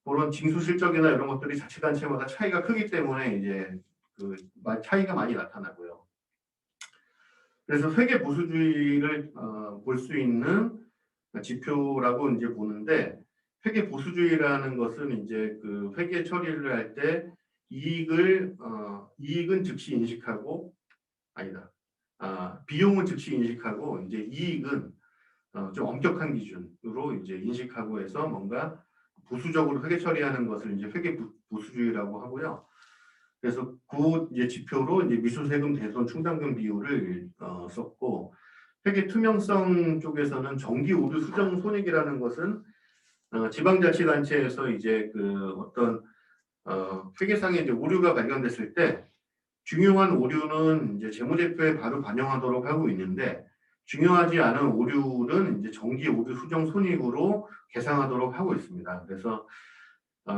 그런 징수 실적이나 이런 것들이 자치단체마다 차이가 크기 때문에 이제 그 차이가 많이 나타나고요. 그래서 회계 보수주의를 볼 수 있는 지표라고 이제 보는데 회계 보수주의라는 것은 이제 그 회계 처리를 할 때 이익은 즉시 인식하고 아니다. 비용은 즉시 인식하고 이제 이익은 좀 엄격한 기준으로 이제 인식하고 해서 뭔가 보수적으로 회계 처리하는 것을 이제 회계 보수주의라고 하고요. 그래서 그 이제 지표로 이제 미수세금 대손 충당금 비율을 썼고 회계 투명성 쪽에서는 정기 오류 수정 손익이라는 것은 지방자치단체에서 이제 그 어떤 회계상에 이제 오류가 발견됐을 때 중요한 오류는 이제 재무제표에 바로 반영하도록 하고 있는데 중요하지 않은 오류는 이제 정기 오류 수정 손익으로 계상하도록 하고 있습니다. 그래서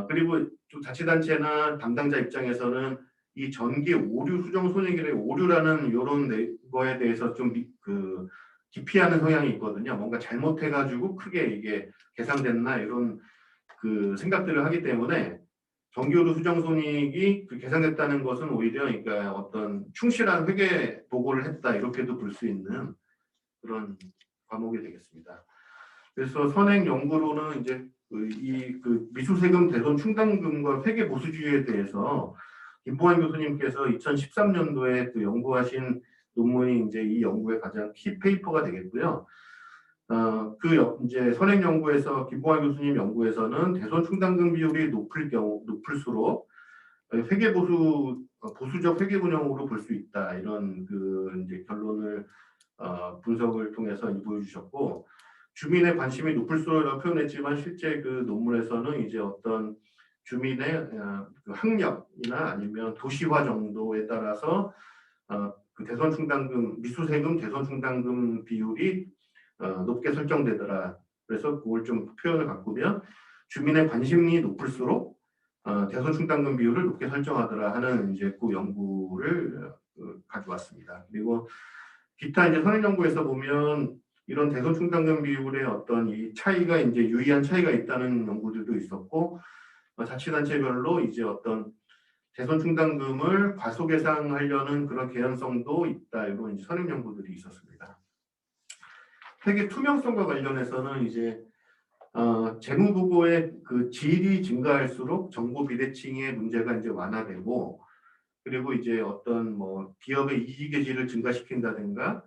그리고 또 자치단체나 담당자 입장에서는 이 전기 오류 수정 손익의 오류라는 이런 거에 대해서 좀 그 기피하는 성향이 있거든요. 뭔가 잘못해가지고 크게 이게 계상됐나 이런 그 생각들을 하기 때문에 정기오류 수정 손익이 그 계상됐다는 것은 오히려 그러니까 어떤 충실한 회계 보고를 했다 이렇게도 볼 수 있는 그런 과목이 되겠습니다. 그래서 선행 연구로는 이제 그 미수세금 대손 충당금과 회계 보수주의에 대해서 김봉환 교수님께서 2013년도에 그 연구하신 논문이 이제 이 연구의 가장 키 페이퍼가 되겠고요. 이제 선행 연구에서 김봉환 교수님 연구에서는 대손 충당금 비율이 높을수록 회계 보수적 회계 운영으로 볼 수 있다 이런 그 이제 결론을 분석을 통해서 보여주셨고 주민의 관심이 높을수록이라고 표현했지만 실제 그 논문에서는 이제 어떤 주민의 그 학력이나 아니면 도시화 정도에 따라서 그 대손 충당금 미수세금 대손 충당금 비율이 높게 설정되더라. 그래서 그걸 좀 표현을 바꾸면 주민의 관심이 높을수록 대손 충당금 비율을 높게 설정하더라 하는 이제 그 연구를 가져왔습니다. 그리고 기타 이제 선행 연구에서 보면 이런 대손 충당금 비율의 어떤 이 차이가 이제 유의한 차이가 있다는 연구들도 있었고 자치단체별로 이제 어떤 대손 충당금을 과소계상하려는 그런 개연성도 있다 이런 이제 선행 연구들이 있었습니다. 회계 투명성과 관련해서는 이제 재무보고의 그 질이 증가할수록 정보 비대칭의 문제가 이제 완화되고 그리고 이제 어떤 뭐 기업의 이익의 질을 증가시킨다든가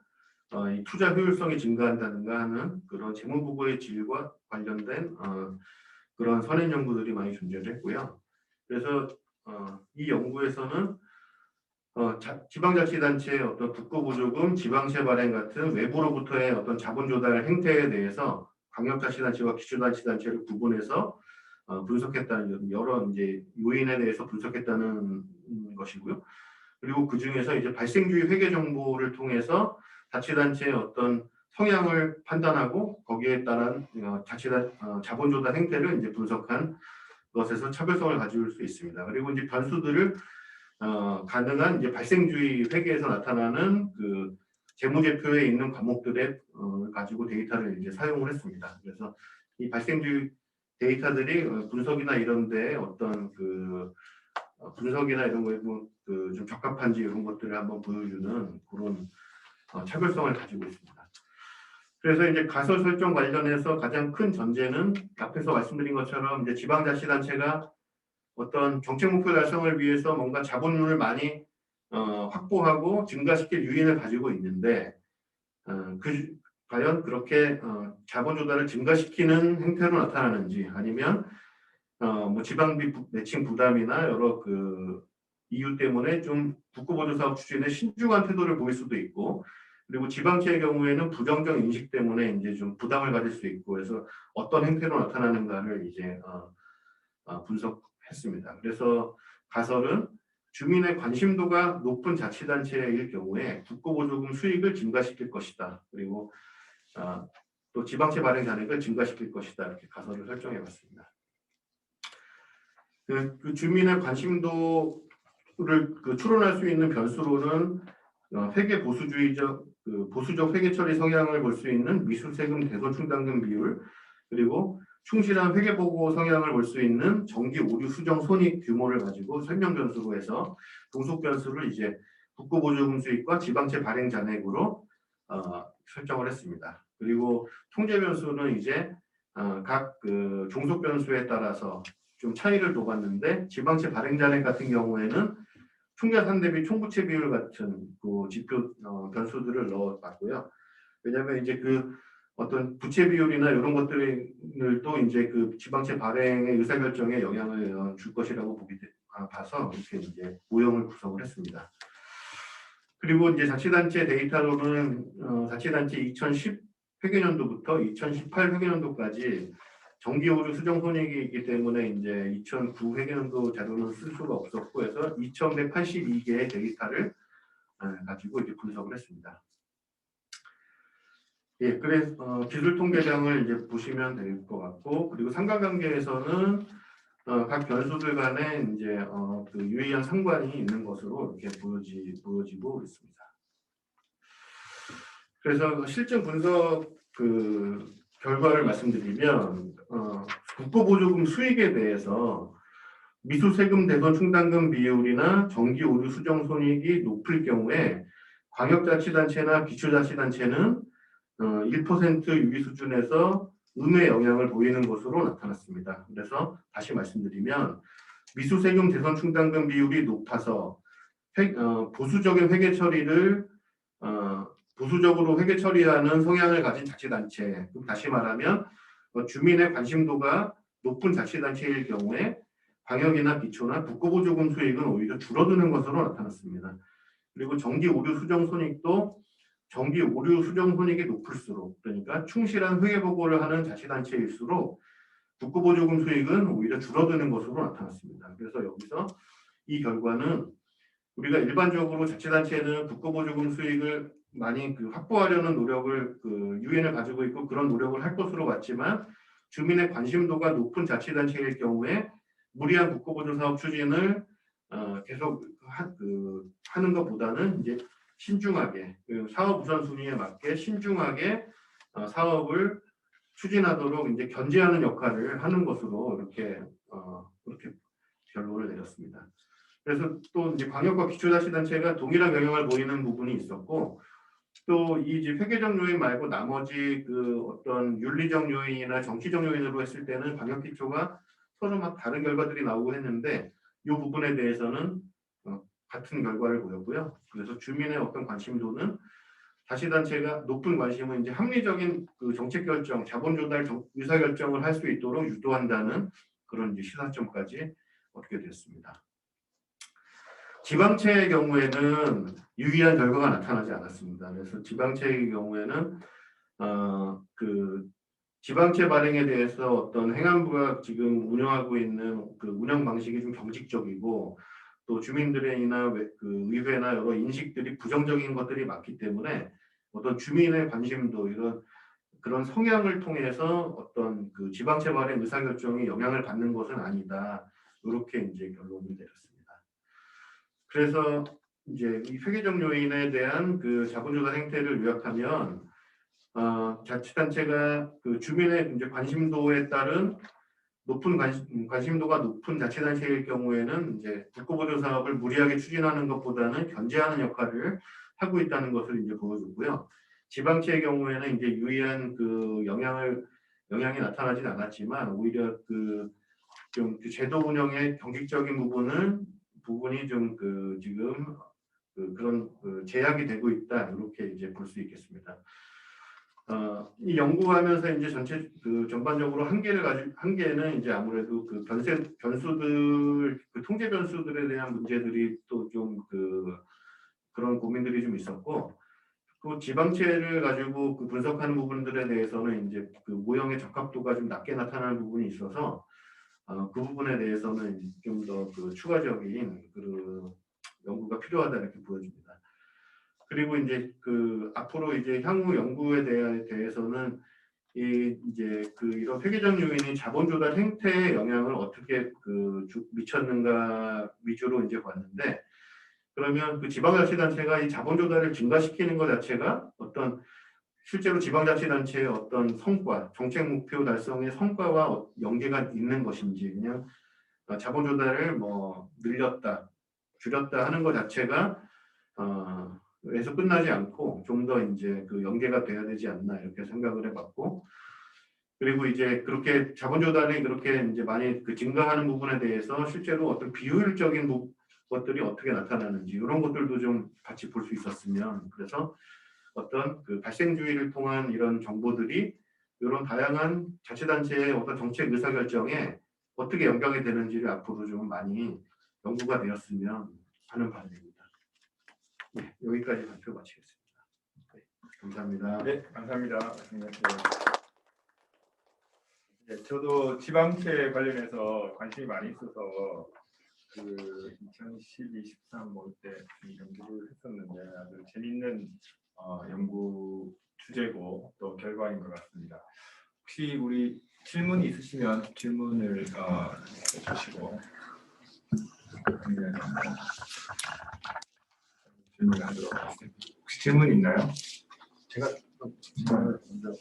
이 투자 효율성이 증가한다든가 하는 그런 재무보고의 질과 관련된 그런 선행 연구들이 많이 존재를 했고요. 그래서 이 연구에서는 지방자치단체의 어떤 국고보조금, 지방세 발행 같은 외부로부터의 어떤 자본 조달 행태에 대해서 광역자치단체와 기초자치단체를 구분해서 분석했다는 여러 이제 요인에 대해서 분석했다는 것이고요. 그리고 그 중에서 이제 발생주의 회계 정보를 통해서 자치단체의 어떤 성향을 판단하고 거기에 따른 자본 조달 행태를 이제 분석한 것에서 차별성을 가질 수 있습니다. 그리고 이제 변수들을 가능한 이제 발생주의 회계에서 나타나는 그 재무제표에 있는 과목들에 가지고 데이터를 이제 사용을 했습니다. 그래서 이 발생주의 데이터들이 분석이나 이런데 어떤 그 분석이나 이런 거에 좀 적합한지 이런 것들을 한번 보여주는 그런 차별성을 가지고 있습니다. 그래서 이제 가설 설정 관련해서 가장 큰 전제는 앞에서 말씀드린 것처럼 이제 지방자치단체가 어떤 정책 목표 달성을 위해서 뭔가 자본을 많이 확보하고 증가시킬 유인을 가지고 있는데 과연 그렇게 자본 조달을 증가시키는 행태로 나타나는지 아니면 뭐 지방비 매칭 부담이나 여러 그 이유 때문에 좀 국고보조 사업 추진에 신중한 태도를 보일 수도 있고 그리고 지방채의 경우에는 부정적 인식 때문에 이제 좀 부담을 가질 수 있고 그래서 어떤 행태로 나타나는가를 이제 분석했습니다. 그래서 가설은 주민의 관심도가 높은 자치단체일 경우에 국고보조금 수익을 증가시킬 것이다. 그리고 또 지방채 발행 잔액을 증가시킬 것이다. 이렇게 가설을 설정해봤습니다. 그 주민의 관심도를 추론할 수 있는 변수로는 회계 보수주의적 보수적 회계 처리 성향을 볼 수 있는 미수세금 대손 충당금 비율, 그리고 충실한 회계 보고 성향을 볼 수 있는 정기 오류 수정 손익 규모를 가지고 설명 변수로 해서 동속 변수를 이제 국고보조금 수익과 지방채 발행 잔액으로 설정을 했습니다. 그리고 통제 변수는 이제 각 종속 변수에 따라서 좀 차이를 둬봤는데, 지방채 발행 잔액 같은 경우에는 총자산 대비 총부채 비율 같은 그 지표 변수들을 넣어봤고요. 왜냐하면 이제 그 어떤 부채 비율이나 이런 것들을 또 이제 그 지방채 발행의 의사결정에 영향을 줄 것이라고 봐서 이렇게 이제 모형을 구성을 했습니다. 그리고 이제 자치단체 데이터로는 자치단체 2010 회계년도부터 2018 회계년도까지 정기 오류 수정 손익이 있기 때문에 이제 2009 회계년도 자료는 쓸 수가 없었고 해서 2182개의 데이터를 가지고 이제 분석을 했습니다. 예, 그래서 기술 통계량을 이제 보시면 될 것 같고, 그리고 상관관계에서는 각 변수들 간에 이제 그 유의한 상관이 있는 것으로 이렇게 보여지고 있습니다. 그래서 실증 분석 그 결과를 말씀드리면, 국고보조금 수익에 대해서 미수세금 대손 충당금 비율이나 정기 오류 수정 손익이 높을 경우에 광역자치단체나 기초자치단체는 1% 유의 수준에서 음의 영향을 보이는 것으로 나타났습니다. 그래서 다시 말씀드리면, 미수세금 대손 충당금 비율이 높아서 보수적인 회계 처리를 보수적으로 회계 처리하는 성향을 가진 자치단체, 다시 말하면 주민의 관심도가 높은 자치단체일 경우에 광역이나 기초나 국고보조금 수익은 오히려 줄어드는 것으로 나타났습니다. 그리고 정기 오류 수정 손익도 정기 오류 수정 손익이 높을수록, 그러니까 충실한 회계 보고를 하는 자치단체일수록 국고보조금 수익은 오히려 줄어드는 것으로 나타났습니다. 그래서 여기서 이 결과는 우리가 일반적으로 자치단체는 국고보조금 수익을 많이 확보하려는 노력을 유인을 가지고 있고 그런 노력을 할 것으로 봤지만, 주민의 관심도가 높은 자치단체일 경우에 무리한 국고보조 사업 추진을 계속 하는 것보다는 이제 신중하게 사업 우선순위에 맞게 신중하게 사업을 추진하도록 이제 견제하는 역할을 하는 것으로 이렇게 결론을 내렸습니다. 그래서 또 이제 광역과 기초자치단체가 동일한 영향을 보이는 부분이 있었고, 또 이 회계적 요인 말고 나머지 어떤 윤리적 요인이나 정치적 요인으로 했을 때는 광역 기초가 서로 막 다른 결과들이 나오고 했는데, 이 부분에 대해서는 같은 결과를 보였고요. 그래서 주민의 어떤 관심도는 자치단체가 높은 관심은 이제 합리적인 정책 결정, 자본 조달 의사 결정을 할 수 있도록 유도한다는 그런 이제 시사점까지 얻게 됐습니다. 지방채의 경우에는 유의한 결과가 나타나지 않았습니다. 그래서 지방채의 경우에는 지방채 발행에 대해서 어떤 행안부가 지금 운영하고 있는 운영 방식이 좀 경직적이고, 또 주민들이나 의회나 여러 인식들이 부정적인 것들이 많기 때문에 어떤 주민의 관심도 이런 그런 성향을 통해서 어떤 지방채 발행 의사결정이 영향을 받는 것은 아니다. 이렇게 이제 결론을 내렸습니다. 그래서 이제 이 회계적 요인에 대한 자본조달 행태를 요약하면, 자치단체가 주민의 이제 관심도에 따른 높은 관심도가 높은 자치단체일 경우에는 이제 국고보조 사업을 무리하게 추진하는 것보다는 견제하는 역할을 하고 있다는 것을 이제 보여줬고요. 지방채의 경우에는 이제 유의한 영향이 나타나진 않았지만, 오히려 좀 제도 운영의 경직적인 부분이 좀 지금 그런 제약이 되고 있다, 이렇게 이제 볼 수 있겠습니다. 이 연구하면서 이제 전반적으로 한계는 이제 아무래도 변수들, 통제 변수들에 대한 문제들이 또 좀 그런 고민들이 좀 있었고, 또 지방채를 가지고 분석하는 부분들에 대해서는 이제 모형의 적합도가 좀 낮게 나타나는 부분이 있어서 그 부분에 대해서는 좀 더 추가적인 연구가 필요하다, 이렇게 보여집니다. 그리고 이제 앞으로 이제 향후 연구에 대해서는 이제 이런 회계적 요인이 자본 조달 행태에 영향을 어떻게 미쳤는가 위주로 이제 봤는데, 그러면 그 지방자치단체가 이 자본 조달을 증가시키는 것 자체가 어떤 실제로 지방자치단체의 어떤 성과, 정책 목표 달성의 성과와 연계가 있는 것인지, 그냥 자본 조달을 뭐 늘렸다, 줄였다 하는 것 자체가 에서 끝나지 않고 좀 더 이제 연계가 돼야 되지 않나 이렇게 생각을 해봤고, 그리고 이제 그렇게 자본 조달이 그렇게 이제 많이 증가하는 부분에 대해서 실제로 어떤 비효율적인 것들이 어떻게 나타나는지 이런 것들도 좀 같이 볼 수 있었으면, 그래서 어떤 발생주의를 통한 이런 정보들이 이런 다양한 자치단체의 어떤 정책 의사결정에 어떻게 연결이 되는지를 앞으로 좀 많이 연구가 되었으면 하는 바람입니다. 네, 여기까지 발표 마치겠습니다. 네, 감사합니다. 네, 감사합니다. 네, 저도 지방채 관련해서 관심이 많이 있어서 2012, 13 때 연구를 했었는데 아주 재밌는 연구 주제고 또 결과인 것 같습니다. 혹시 우리 질문이 있으시면 질문을 해주시고 질문을 하도록 하겠습니다. 혹시 질문 있나요? 제가 질문을 먼저.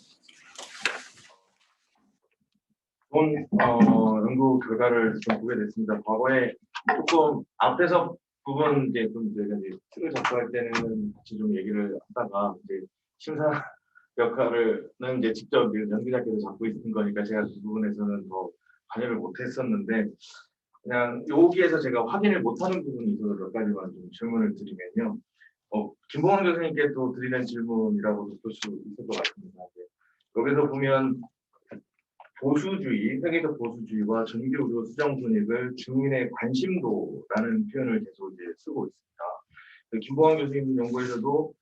좋은 연구 결과를 좀 보게 됐습니다. 과거에 조금 앞에서 부분 이제 좀 저희가 이제 틀을 잡고 할 때는 같이 좀 얘기를 하다가 이제 심사 역할을는 이제 직접 연기자께서 잡고 있는 거니까 제가 그 부분에서는 더 관여를 못했었는데, 그냥 여기에서 제가 확인을 못하는 부분이 있어서 몇 가지만 좀 질문을 드리면요. 김봉환 교수님께 또 드리는 질문이라고도 볼 수 있을 것 같습니다. 여기서 보면 보수주의, 회계적 보수주의와 정기 의료 수정 손익을 주민의 관심도라는 표현을 계속 이제 쓰고 있습니다. 김봉환 교수님 연구에서도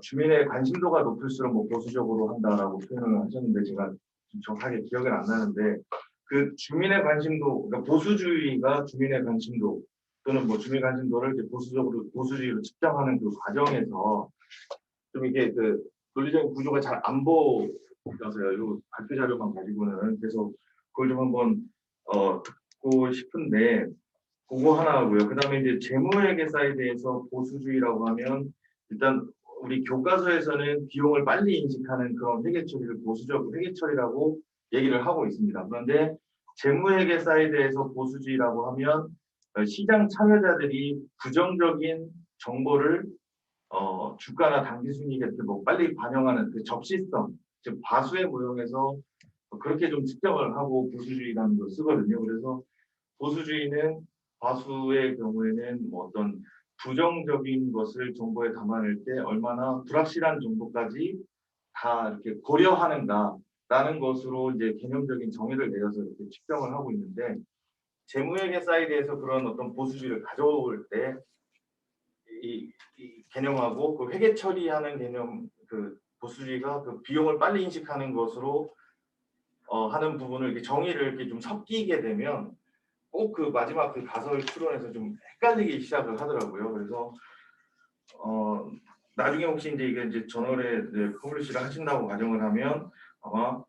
주민의 관심도가 높을수록 뭐 보수적으로 한다라고 표현을 하셨는데 제가 정확하게 기억은 안 나는데, 그 주민의 관심도, 그러니까 보수주의가 주민의 관심도 또는 뭐 주민 관심도를 이제 보수주의로 측정하는 그 과정에서 좀 이게 논리적인 구조가 잘 안 보여서요. 이 발표 자료만 가지고는 계속 그걸 좀 한번 듣고 싶은데, 그거 하나 하고요. 그다음에 이제 재무회계 사이드에서 보수주의라고 하면 일단 우리 교과서에서는 비용을 빨리 인식하는 그런 회계 처리를 보수적 회계 처리라고 얘기를 하고 있습니다. 그런데 재무회계 사이드에서 보수주의라고 하면 시장 참여자들이 부정적인 정보를 주가나 당기순이익 같은 뭐 빨리 반영하는 그 접시성, 즉 과수에 모형해서 그렇게 좀 측정을 하고 보수주의라는 걸 쓰거든요. 그래서 보수주의는 과수의 경우에는 뭐 어떤 부정적인 것을 정보에 담아낼 때 얼마나 불확실한 정보까지 다 이렇게 고려하는가라는 것으로 이제 개념적인 정의를 내려서 이렇게 측정을 하고 있는데, 재무회계 사이드에서 그런 어떤 보수주의를 가져올 때 이 개념하고 그 회계 처리하는 개념, 그 보수주의가 그 비용을 빨리 인식하는 것으로 하는 부분을 이렇게 정의를 이렇게 좀 섞이게 되면 꼭 그 마지막 그 가설 추론에서 좀 헷갈리기 시작을 하더라고요. 그래서 나중에 혹시 이제 저널에 퍼블리시를 하신다고 가정을 하면 아마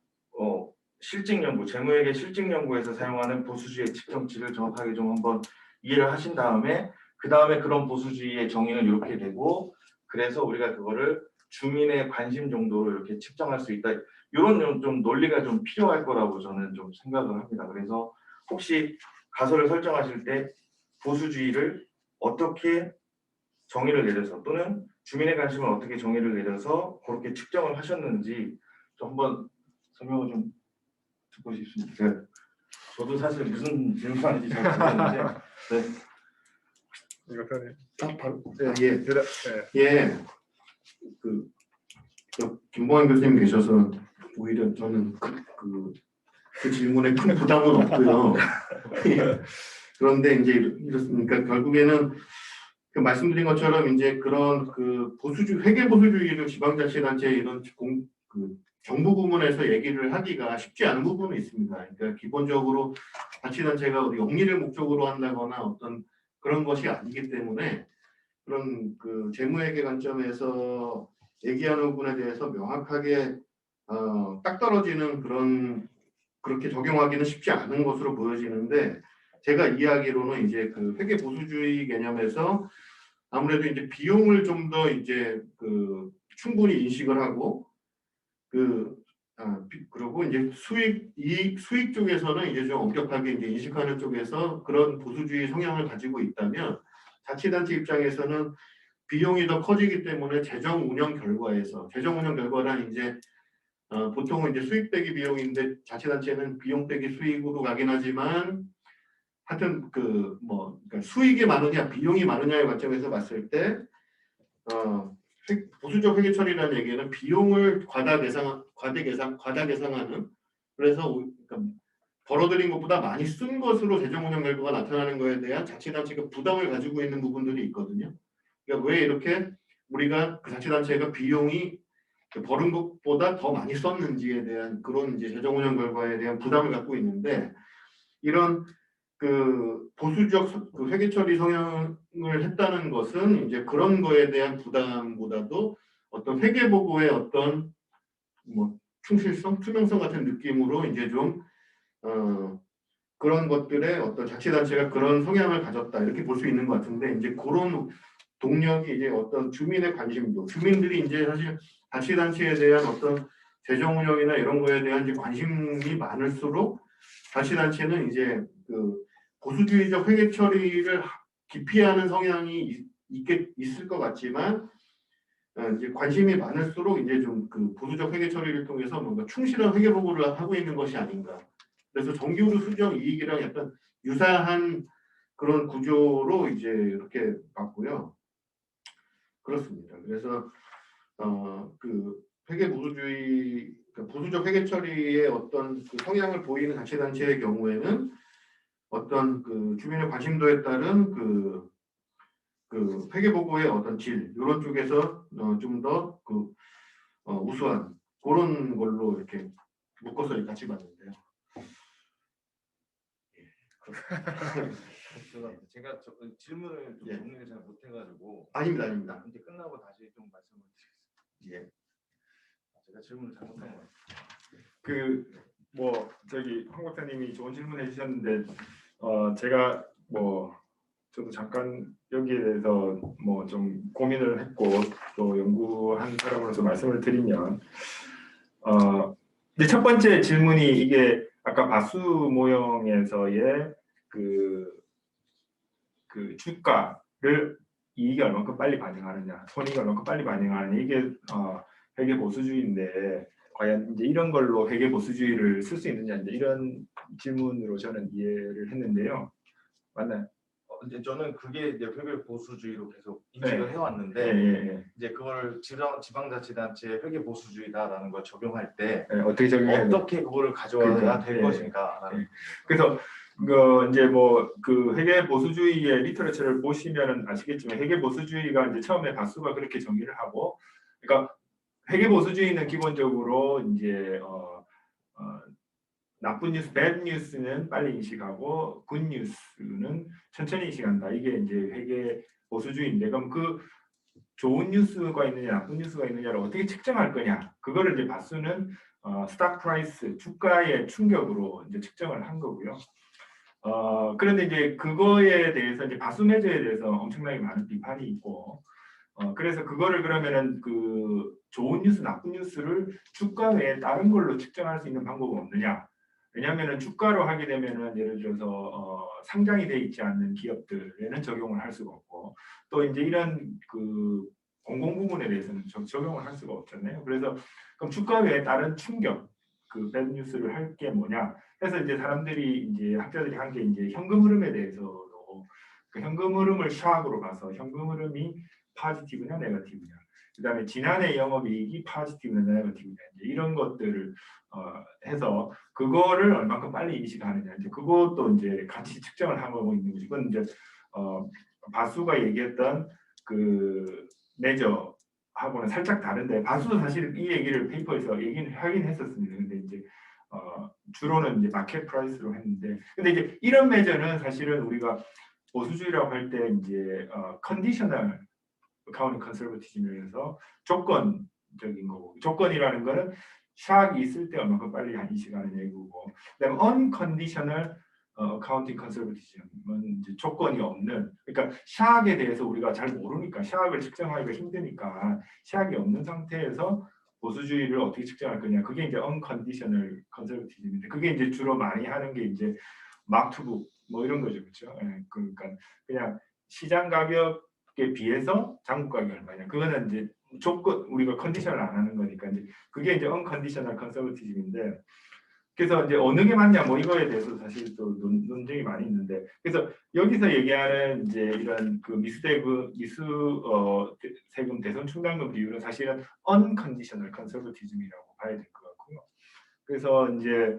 실직 연구, 재무회계 실직 연구에서 사용하는 보수주의 측정치를 정확하게 좀 한번 이해를 하신 다음에 그 다음에 그런 보수주의의 정의는 이렇게 되고, 그래서 우리가 그거를 주민의 관심 정도로 이렇게 측정할 수 있다. 이런 좀 논리가 좀 필요할 거라고 저는 좀 생각을 합니다. 그래서 혹시 가설을 설정하실 때 보수주의를 어떻게 정의를 내려서 또는 주민의 관심을 어떻게 정의를 내려서 그렇게 측정을 하셨는지 좀 한번 설명을 좀 듣고 싶습니다. 네. 저도 사실 무슨 질문하는지 잘 모르겠는데 이것은 바로 예. 김봉환 교수님 계셔서 오히려 저는 그 질문에 큰 부담은 없고요. 그런데 이제 이렇습니까? 결국에는 말씀드린 것처럼 이제 그런 회계 보수주의를 지방자치단체 이런 정부 부문에서 얘기를 하기가 쉽지 않은 부분이 있습니다. 그러니까 기본적으로 자치단체가 영리를 목적으로 한다거나 어떤 그런 것이 아니기 때문에 그런 재무회계 관점에서 얘기하는 부분에 대해서 명확하게 딱 떨어지는 그렇게 적용하기는 쉽지 않은 것으로 보여지는데 제가 이야기로는 이제 그 회계 보수주의 개념에서 아무래도 이제 비용을 좀 더 이제 그 충분히 인식을 하고 그리고 이제 수익 쪽에서는 이제 좀 엄격하게 이제 인식하는 쪽에서 그런 보수주의 성향을 가지고 있다면 자치단체 입장에서는 비용이 더 커지기 때문에 재정 운영 결과란 이제 보통은 이제 수익 빼기 비용인데 자치단체는 비용 빼기 수익으로 가긴 하지만 하여튼 그러니까 수익이 많으냐 비용이 많으냐의 관점에서 봤을 때 보수적 회계 처리라는 얘기는 비용을 과다 계상하는 그래서 그러니까 벌어들인 것보다 많이 쓴 것으로 재정 운영 결과가 나타나는 것에 대한 자치단체가 부담을 가지고 있는 부분들이 있거든요. 그러니까 왜 이렇게 우리가 그 자치단체가 비용이 벌은 것보다 더 많이 썼는지에 대한 그런 이제 재정 운영 결과에 대한 부담을 갖고 있는데 이런 그 보수적 그 회계 처리 성향을 했다는 것은 이제 그런 거에 대한 부담보다도 어떤 회계 보고의 어떤 뭐 충실성, 투명성 같은 느낌으로 이제 좀 그런 것들의 어떤 자치단체가 그런 성향을 가졌다 이렇게 볼 수 있는 것 같은데 이제 그런 동력이 이제 어떤 주민의 관심도 주민들이 이제 사실 자치단체에 대한 어떤 재정 운영이나 이런 거에 대한 이제 관심이 많을수록 자치단체는 이제 그 보수주의적 회계 처리를 기피하는 성향이 있을 것 같지만 이제 관심이 많을수록 이제 좀 그 보수적 회계 처리를 통해서 뭔가 충실한 회계 보고를 하고 있는 것이 아닌가. 그래서 정기후루 수정 이익이랑 약간 유사한 그런 구조로 이제 이렇게 봤고요. 그렇습니다. 그래서 그 회계 보수주의 보수적 회계 처리의 어떤 그 성향을 보이는 자치단체의 경우에는 어떤 그 주민의 관심도에 따른 그 회계 보고의 어떤 질 이런 쪽에서 좀 더 그 우수한 그런 걸로 이렇게 묶어서 같이 봤는데요. 죄송합니다. 제가 질문을 좀 정리를 잘 못해가지고 아닙니다. 이제 끝나고 다시 좀 말씀을 드리겠습니다. 예. 제가 질문을 잘못한 것 같아요. 저기 황 박사님이 좋은 질문 해주셨는데 제가 저도 잠깐 여기에 대해서 좀 고민을 했고 또 연구한 사람으로서 말씀을 드리면 이제 첫 번째 질문이 이게 아까 바수 모형에서의 그 주가를 이익이 얼마큼 빨리 반영하느냐, 손익이 얼마큼 빨리 반영하느냐 이게 회계 보수주의인데 과연 이제 이런 걸로 회계 보수주의를 쓸 수 있느냐 이제 이런 질문으로 저는 이해를 했는데요. 맞나요? 이제 저는 그게 이제 회계 보수주의로 계속 인식을 네. 해왔는데 네. 이제 그걸 지방자치단체 회계 보수주의다라는 걸 적용할 때 어떻게 적용해야 어떻게 그거를 가져와야 그러니까, 될 것인가라는. 그래서 이제 그 회계 보수주의의 리터러처를 보시면은 아시겠지만 회계 보수주의가 이제 처음에 바수가 그렇게 정의를 하고, 그러니까 회계 보수주의는 기본적으로 이제 나쁜 뉴스, bad 뉴스는 빨리 인식하고 good 뉴스는 천천히 인식한다. 이게 이제 회계 보수주의인데 그럼 그 좋은 뉴스가 있느냐, 나쁜 뉴스가 있느냐를 어떻게 측정할 거냐? 그거를 이제 바수는 스탁 프라이스, 주가의 충격으로 이제 측정을 한 거고요. 그런데 이제 그거에 대해서 이제 바수 매저에 대해서 엄청나게 많은 비판이 있고, 그래서 그거를 그러면은 그 좋은 뉴스, 나쁜 뉴스를 주가 외에 다른 걸로 측정할 수 있는 방법은 없느냐? 왜냐하면은 주가로 하게 되면은 예를 들어서 상장이 돼 있지 않는 기업들에는 적용을 할 수가 없고, 또 이제 이런 그 공공 부문에 대해서는 적용을 할 수가 없잖아요. 그래서 그럼 주가 외에 다른 충격, 그 배드 뉴스를 할 게 뭐냐? 해서 이제 사람들이 이제 학자들이 한 게 이제 현금 흐름에 대해서도 그 현금 흐름을 샤악으로 봐서 현금 흐름이 파지티브냐 네거티브냐, 그다음에 지난해 영업이익이 파지티브냐 네거티브냐 이런 것들을 해서 그거를 얼마큼 빨리 인식하느냐 이제 그것도 이제 같이 측정을 하고 있는 거죠. 이건 이제 바수가 얘기했던 그 매저하고는 살짝 다른데 바수도 사실 이 얘기를 페이퍼에서 얘기는 하긴 했었습니다. 근데 이제 주로는 이제 마켓 프라이스로 했는데, 근데 이제 이런 매저는 사실은 우리가 보수주의라고 할 때 이제 컨디셔널 어카운팅 컨설버티즘에서 조건적인 거고, 조건이라는 거는 샥이 있을 때 얼마큼 빨리 인식하는 얘기고, 그다음에 unconditional accounting conservatism은 이제 조건이 없는, 그러니까 샥에 대해서 우리가 잘 모르니까 샥을 측정하기가 힘드니까 샥이 없는 상태에서 보수주의를 어떻게 측정할 거냐, 그게 이제 unconditional conservatism인데, 그게 이제 주로 많이 하는 게 이제 마크북 뭐 이런 거죠, 그렇죠? 예, 그러니까 그냥 시장 가격에 비해서 장부 가격이 얼마냐, 그거는 이제 조건, 우리가 컨디션을 안 하는 거니까 이제 그게 이제 unconditional conservatism인데, 그래서 이제 어느 게 맞냐 뭐 이거에 대해서 사실 또 논쟁이 많이 있는데, 그래서 여기서 얘기하는 이제 이런 그 세금 대손 충당금 비율은 사실은 unconditional conservatism이라고 봐야 될 것 같고요. 그래서 이제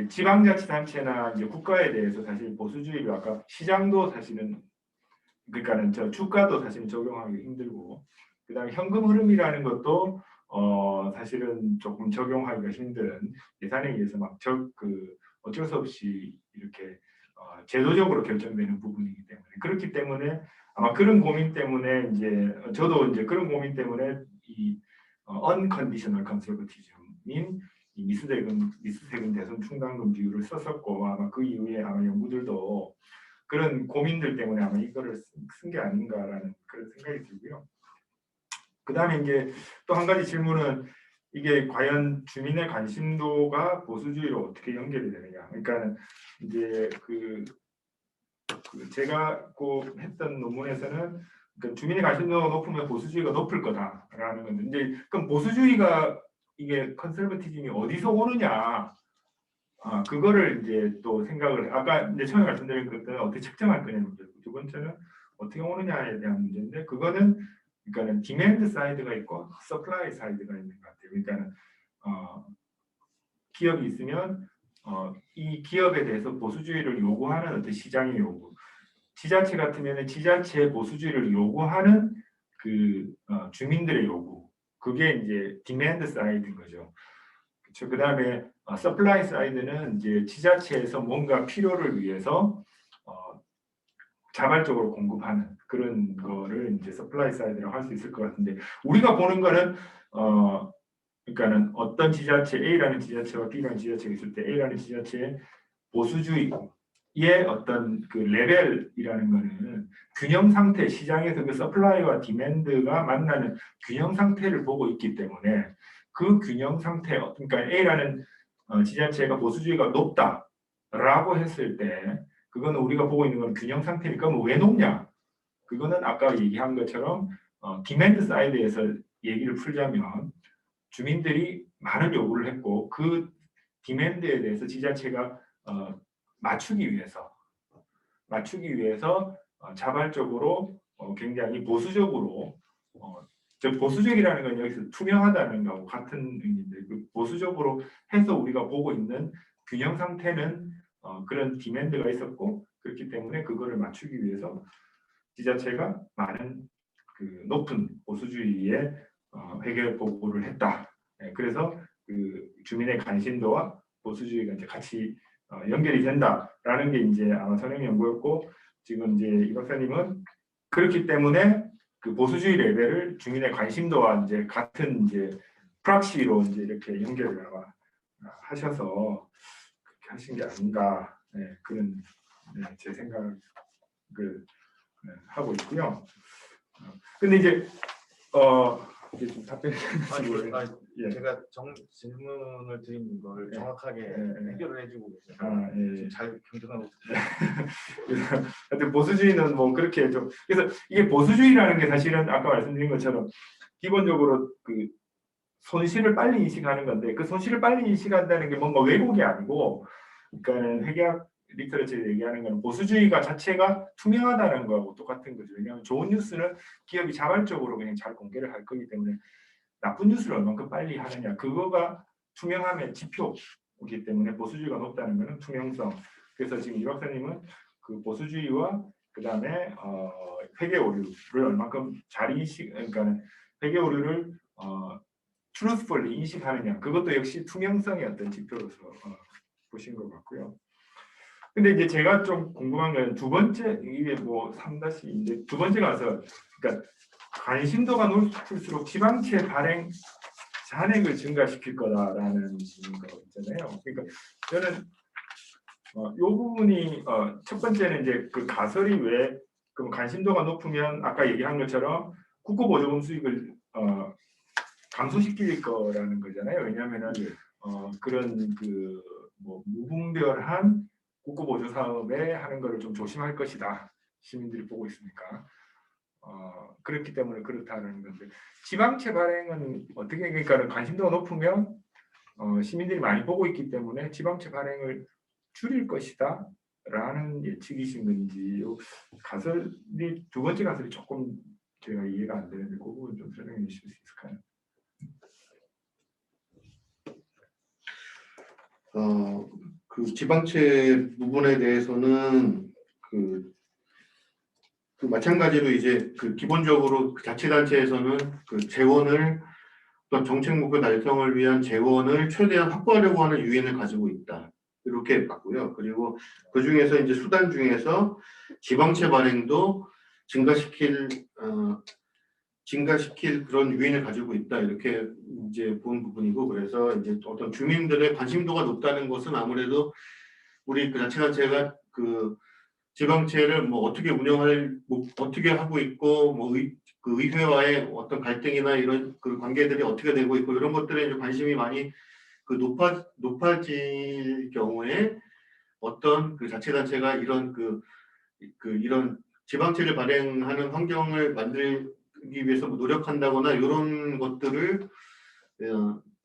지방자치단체나 이제 국가에 대해서 사실 보수주의를 아까 시장도 사실은, 그러니까는 저 주가도 사실 적용하기 힘들고, 그다음에 현금 흐름이라는 것도 사실은 조금 적용하기가 힘든, 예산에 의해서 어쩔 수 없이 이렇게 제도적으로 결정되는 부분이기 때문에, 그렇기 때문에 아마 그런 고민 때문에 이제 저도 이제 그런 고민 때문에 이 unconditional conservatism인 이 미수세금 대손 충당금 비율을 썼었고, 아마 그 이후에 아마 연구들도 그런 고민들 때문에 아마 이거를 쓴 게 아닌가라는 그런 생각이 들고요. 그 다음에 이제 또 한 가지 질문은, 이게 과연 주민의 관심도가 보수주의로 어떻게 연결이 되느냐. 그러니까 이제 제가 꼭 했던 논문에서는, 그러니까 주민의 관심도가 높으면 보수주의가 높을 거다라는 건데, 이제 그럼 보수주의가 이게 컨servatism이 어디서 오느냐, 그거를 이제 또 생각을, 아까 이제 처음에 말씀드린 것들은 어떻게 측정할 거냐는 문제고, 두 번째는 어떻게 오느냐에 대한 문제인데, 그거는 그러니까는 디맨드 사이드가 있고 서플라이 사이드가 있는 것 같아요. 그러니까는 기업이 있으면 이 기업에 대해서 보수주의를 요구하는 어떤 시장의 요구, 지자체 같으면 지자체의 보수주의를 요구하는 그 주민들의 요구, 그게 이제 디맨드 사이드인 거죠. 그렇죠. 그다음에 서플라이 사이드는 이제 지자체에서 뭔가 필요를 위해서 자발적으로 공급하는 그런 거를 이제 서플라이 사이드라고 할 수 있을 것 같은데, 우리가 보는 거는 그러니까는 어떤 지자체, A라는 지자체와 B라는 지자체가 있을 때 A라는 지자체의 보수주의의 어떤 그 레벨이라는 거는 균형 상태, 시장에서 그 서플라이와 디맨드가 만나는 균형 상태를 보고 있기 때문에, 그 균형 상태, 그러니까 A라는 지자체가 보수주의가 높다라고 했을 때, 그거는 우리가 보고 있는 건 균형 상태니까 뭐 왜 높냐? 그거는 아까 얘기한 것처럼 디맨드 사이드에서 얘기를 풀자면, 주민들이 많은 요구를 했고 그 디맨드에 대해서 지자체가 맞추기 위해서 자발적으로 굉장히 보수적으로, 보수적이라는 건 여기서 투명하다는 거하고 같은 의미인데, 그 보수적으로 해서 우리가 보고 있는 균형 상태는 그런 디맨드가 있었고, 그렇기 때문에 그거를 맞추기 위해서 지자체가 많은 그 높은 보수주의의 회계 보고를 했다. 그래서 그 주민의 관심도와 보수주의가 이제 같이 연결이 된다라는 게 이제 아마 선행 연구였고, 지금 이제 이 박사님은 그렇기 때문에 그 보수주의 레벨을 주민의 관심도와 이제 같은 이제 프락시로 이제 이렇게 연결을 아마 하셔서 그렇게 하신 게 아닌가, 그런 제 생각을 하고 있고요. 근데 이제 이게 좀 답변이 제가 질문을 드린 걸 정확하게 해결을 해주고 계셔서 지금 잘 경청하고 있습니다. 하여튼 보수주의는 뭐 그렇게 좀, 그래서 이게 보수주의라는 게 사실은 아까 말씀드린 것처럼 기본적으로 그 손실을 빨리 인식하는 건데, 그 손실을 빨리 인식한다는 게 뭔가 왜곡이 아니고, 그러니까 회계학 리터러처에 얘기하는 건 보수주의가 자체가 투명하다는 거하고 똑같은 거죠. 왜냐하면 좋은 뉴스는 기업이 자발적으로 그냥 잘 공개를 할 거기 때문에, 나쁜 뉴스를 얼만큼 빨리 하느냐, 그거가 투명함의 지표이기 때문에 보수주의가 높다는 것은 투명성. 그래서 지금 이 박사님은 그 보수주의와 그 다음에 회계 오류를 얼만큼 잘 그러니까 회계 오류를 truthfully 인식하느냐, 그것도 역시 투명성의 어떤 지표로서 보신 것 같고요. 근데 이제 제가 좀 궁금한 건 두 번째, 이게 뭐 3-2인데 두 번째 가서, 그러니까 관심도가 높을수록 지방채 발행 잔액을 증가시킬 거다라는 거 있잖아요. 그러니까 저는 이 부분이 첫 번째는 이제 그 가설이 왜 그럼 관심도가 높으면 아까 얘기한 것처럼 국고보조금 수익을 감소시킬 거라는 거잖아요. 왜냐하면은 그런 그 뭐 무분별한 국고보조 사업에 하는 거를 좀 조심할 것이다. 시민들이 보고 있으니까. 그렇기 때문에 그렇다는 건데 지방채 발행은 어떻게 그러니까 관심도가 높으면 시민들이 많이 보고 있기 때문에 지방채 발행을 줄일 것이다 라는 예측이신 건지 가설이 두 번째 가설이 조금 제가 이해가 안 되는데 그 부분 좀 설명해 주실 수 있을까요? 그 지방채 부분에 대해서는 그 마찬가지로 이제 그 기본적으로 그 자치단체에서는 그 재원을 어떤 정책 목표 달성을 위한 재원을 최대한 확보하려고 하는 유인을 가지고 있다. 이렇게 봤고요. 그리고 그 중에서 이제 수단 중에서 지방채 발행도 증가시킬 그런 유인을 가지고 있다. 이렇게 이제 본 부분이고 그래서 이제 어떤 주민들의 관심도가 높다는 것은 아무래도 우리 그 자치단체가 그 지방채를 뭐 어떻게 운영할, 뭐 어떻게 하고 있고, 뭐 그 의회와의 어떤 갈등이나 이런 그 관계들이 어떻게 되고 있고 이런 것들에 이제 관심이 많이 그 높아질 경우에 어떤 그 자치단체가 이런 이런 지방채를 발행하는 환경을 만들기 위해서 뭐 노력한다거나 이런 것들을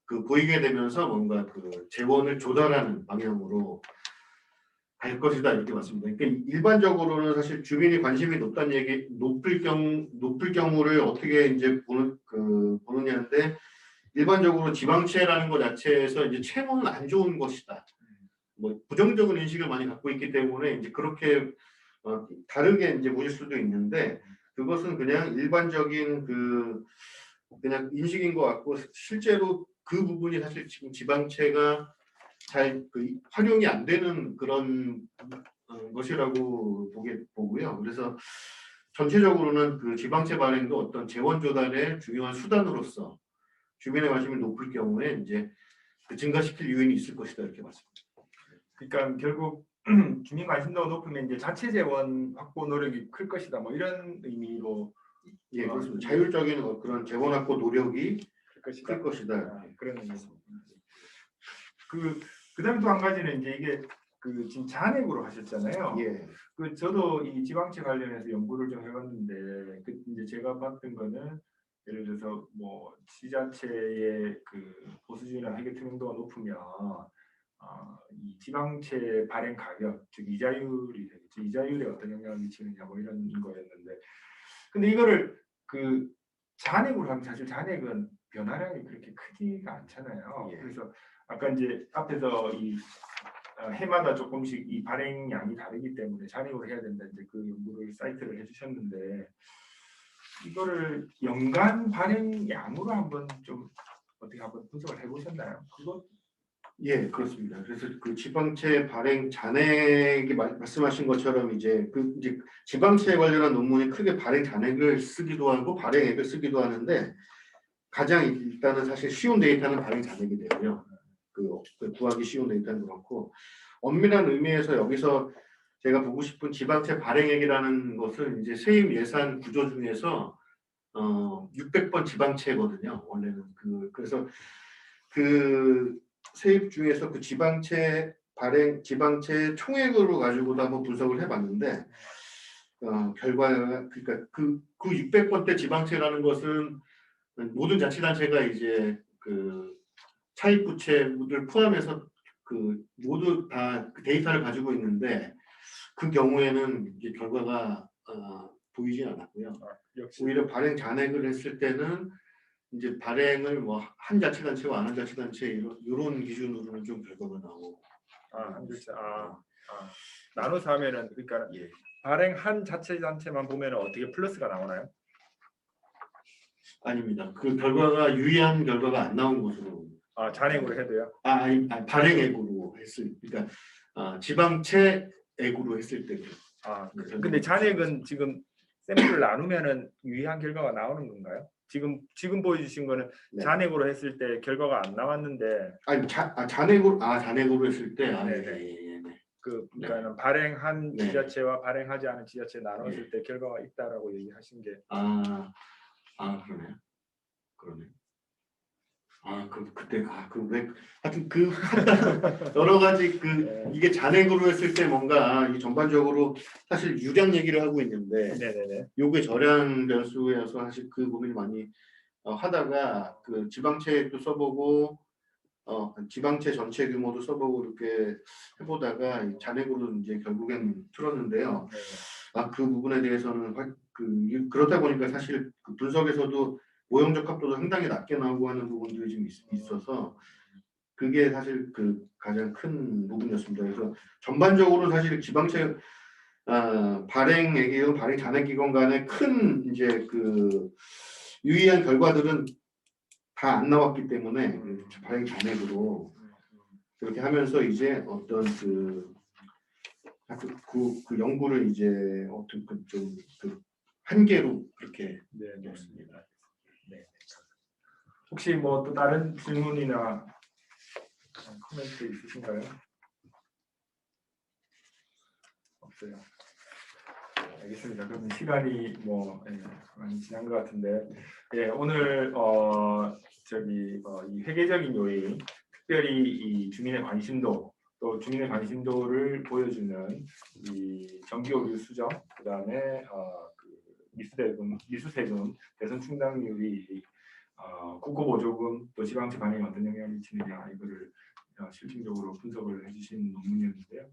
그 보이게 되면서 뭔가 그 재원을 조달하는 방향으로 갈 것이다 이렇게 봤습니다. 그러니까 일반적으로는 사실 주민이 관심이 높다는 얘기, 높을 경우를 어떻게 이제 보느냐인데 일반적으로 지방채라는 것 자체에서 이제 채무는 안 좋은 것이다. 뭐 부정적인 인식을 많이 갖고 있기 때문에 이제 그렇게 다르게 이제 보일 수도 있는데 그것은 그냥 일반적인 그냥 인식인 것 같고 실제로 그 부분이 사실 지금 지방채가 잘 활용이 안 되는 그런 것이라고 보고요. 그래서 전체적으로는 그 지방채 발행도 어떤 재원 조달의 중요한 수단으로서 주민의 관심이 높을 경우에 이제 그 증가시킬 요인이 있을 것이다 이렇게 봤습니다. 그러니까 결국 주민 관심도가 높으면 이제 자체 재원 확보 노력이 클 것이다. 뭐 이런 의미로 예, 그렇습니다. 자율적인 그런 재원 확보 노력이 클 것이다. 그런 의미입니다. 그다음에 또 한 가지는 이제 이게 그 지금 잔액으로 하셨잖아요. 예. 그 저도 이 지방채 관련해서 연구를 좀 해봤는데 그 이제 제가 봤던 거는 예를 들어서 뭐 지자체의 그 보수주의나 회계 투명도가 높으면 이 지방채 발행 가격 즉 이자율이 되겠죠. 이자율에 어떤 영향을 미치느냐 뭐 이런 거였는데 근데 이거를 그 잔액으로 하면 사실 잔액은 변화량이 그렇게 크지가 않잖아요. 예. 그래서 아까 이제 앞에서 이 해마다 조금씩 이 발행량이 다르기 때문에 잔액으로 해야 된다 이제 그 연구를 사이트를 해주셨는데 이거를 연간 발행량으로 한번 좀 어떻게 한번 분석을 해보셨나요? 그거 예, 그렇습니다. 그래서 그 지방채 발행 잔액이 말씀하신 것처럼 이제 이제 지방채 관련한 논문이 크게 발행 잔액을 쓰기도 하고 발행액을 쓰기도 하는데 가장 일단은 사실 쉬운 데이터는 발행 잔액이 되고요. 구하기 쉬운 데이터는 그렇고 엄밀한 의미에서 여기서 제가 보고 싶은 지방채 발행액이라는 것은 이제 세입 예산 구조 중에서 600번 지방채거든요. 원래는 그래서 그 세입 중에서 그 지방채 총액으로 가지고도 한번 분석을 해봤는데 결과가 그러니까 그 600번대 지방채라는 것은 모든 자치단체가 이제 그 차입부채를 포함해서 모두 다 그 데이터를 가지고 있는데 그 경우에는 이제 결과가 보이지 않았고요. 오히려 발행 잔액을 했을 때는 이제 발행을 뭐 한 자치단체와 안 한 자치단체 이런 기준으로는 좀 결과가 나오고 나눠서 하면은 그러니까 예. 발행 한 자치단체만 보면은 어떻게 플러스가 나오나요? 아닙니다. 그 결과가 유의한 결과가 안 나온 것으로 잔액으로 해도요? 아니 발행액으로 그러니까 지방채액으로 했을 때 근데 잔액은 지금 샘플을 나누면은 유의한 결과가 나오는 건가요? 지금 보여주신 거는 네. 잔액으로 했을 때 결과가 안 나왔는데 아니 잔액으로 했을 때 네네. 네. 그러니까는 발행한 네. 지자체와 발행하지 않은 지자체 나눴을 때 결과가 있다라고 얘기하신 게 그러네. 그때 왜 하여튼 여러 가지 이게 잔액으로 했을 때 뭔가 이 전반적으로 사실 유량 얘기를 하고 있는데 네네네. 요게 저량 변수여서 사실 그 부분이 많이 하다가 그 지방채도 써보고 지방채 전체 규모도 써보고 이렇게 해보다가 이 잔액으로 이제 결국엔 틀었는데요. 그 부분에 대해서는 그렇다 보니까 사실 그 분석에서도 모형적 합도도 상당히 낮게 나오고 하는 부분들이 좀 있어서 그게 사실 그 가장 큰 부분이었습니다. 그래서 전반적으로 사실 지방채 발행액이요, 발행 잔액기관 간의 큰 이제 그 유의한 결과들은 다 안 나왔기 때문에 발행 잔액으로 그렇게 하면서 이제 어떤 그 연구를 이제 어떤 좀 한계로 그렇게 좋습니다. 네. 혹시 뭐 또 다른 질문이나 코멘트 있으신가요? 없어요. 알겠습니다. 그러면 시간이 많이 지난 것 같은데, 오늘 이 회계적인 요인, 특별히 이 주민의 관심도 또 주민의 관심도를 보여주는 이 정기오류 수정, 그다음에 미수세금 대선 충당률이 국고보조금 또 지방채 반영에 어떤 영향을 미치느냐 이거를 실질적으로 분석을 해주신 논문이었는데요.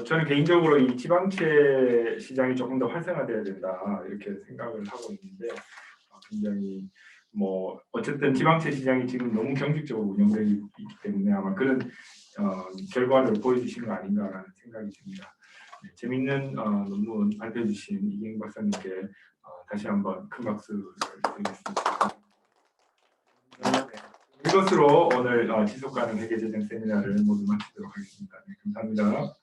저는 개인적으로 이 지방채 시장이 조금 더 활성화돼야 된다 이렇게 생각을 하고 있는데 굉장히 어쨌든 지방채 시장이 지금 너무 경직적으로 운영되고 있기 때문에 아마 그런 결과를 보여주신 거 아닌가라는 생각이 듭니다. 네, 재미있는 논문 발표해 주신 이경 박사님께 다시 한번 큰 박수를 드리겠습니다. 이것으로 오늘 지속가능 회계재정 세미나를 모두 마치도록 하겠습니다. 네, 감사합니다.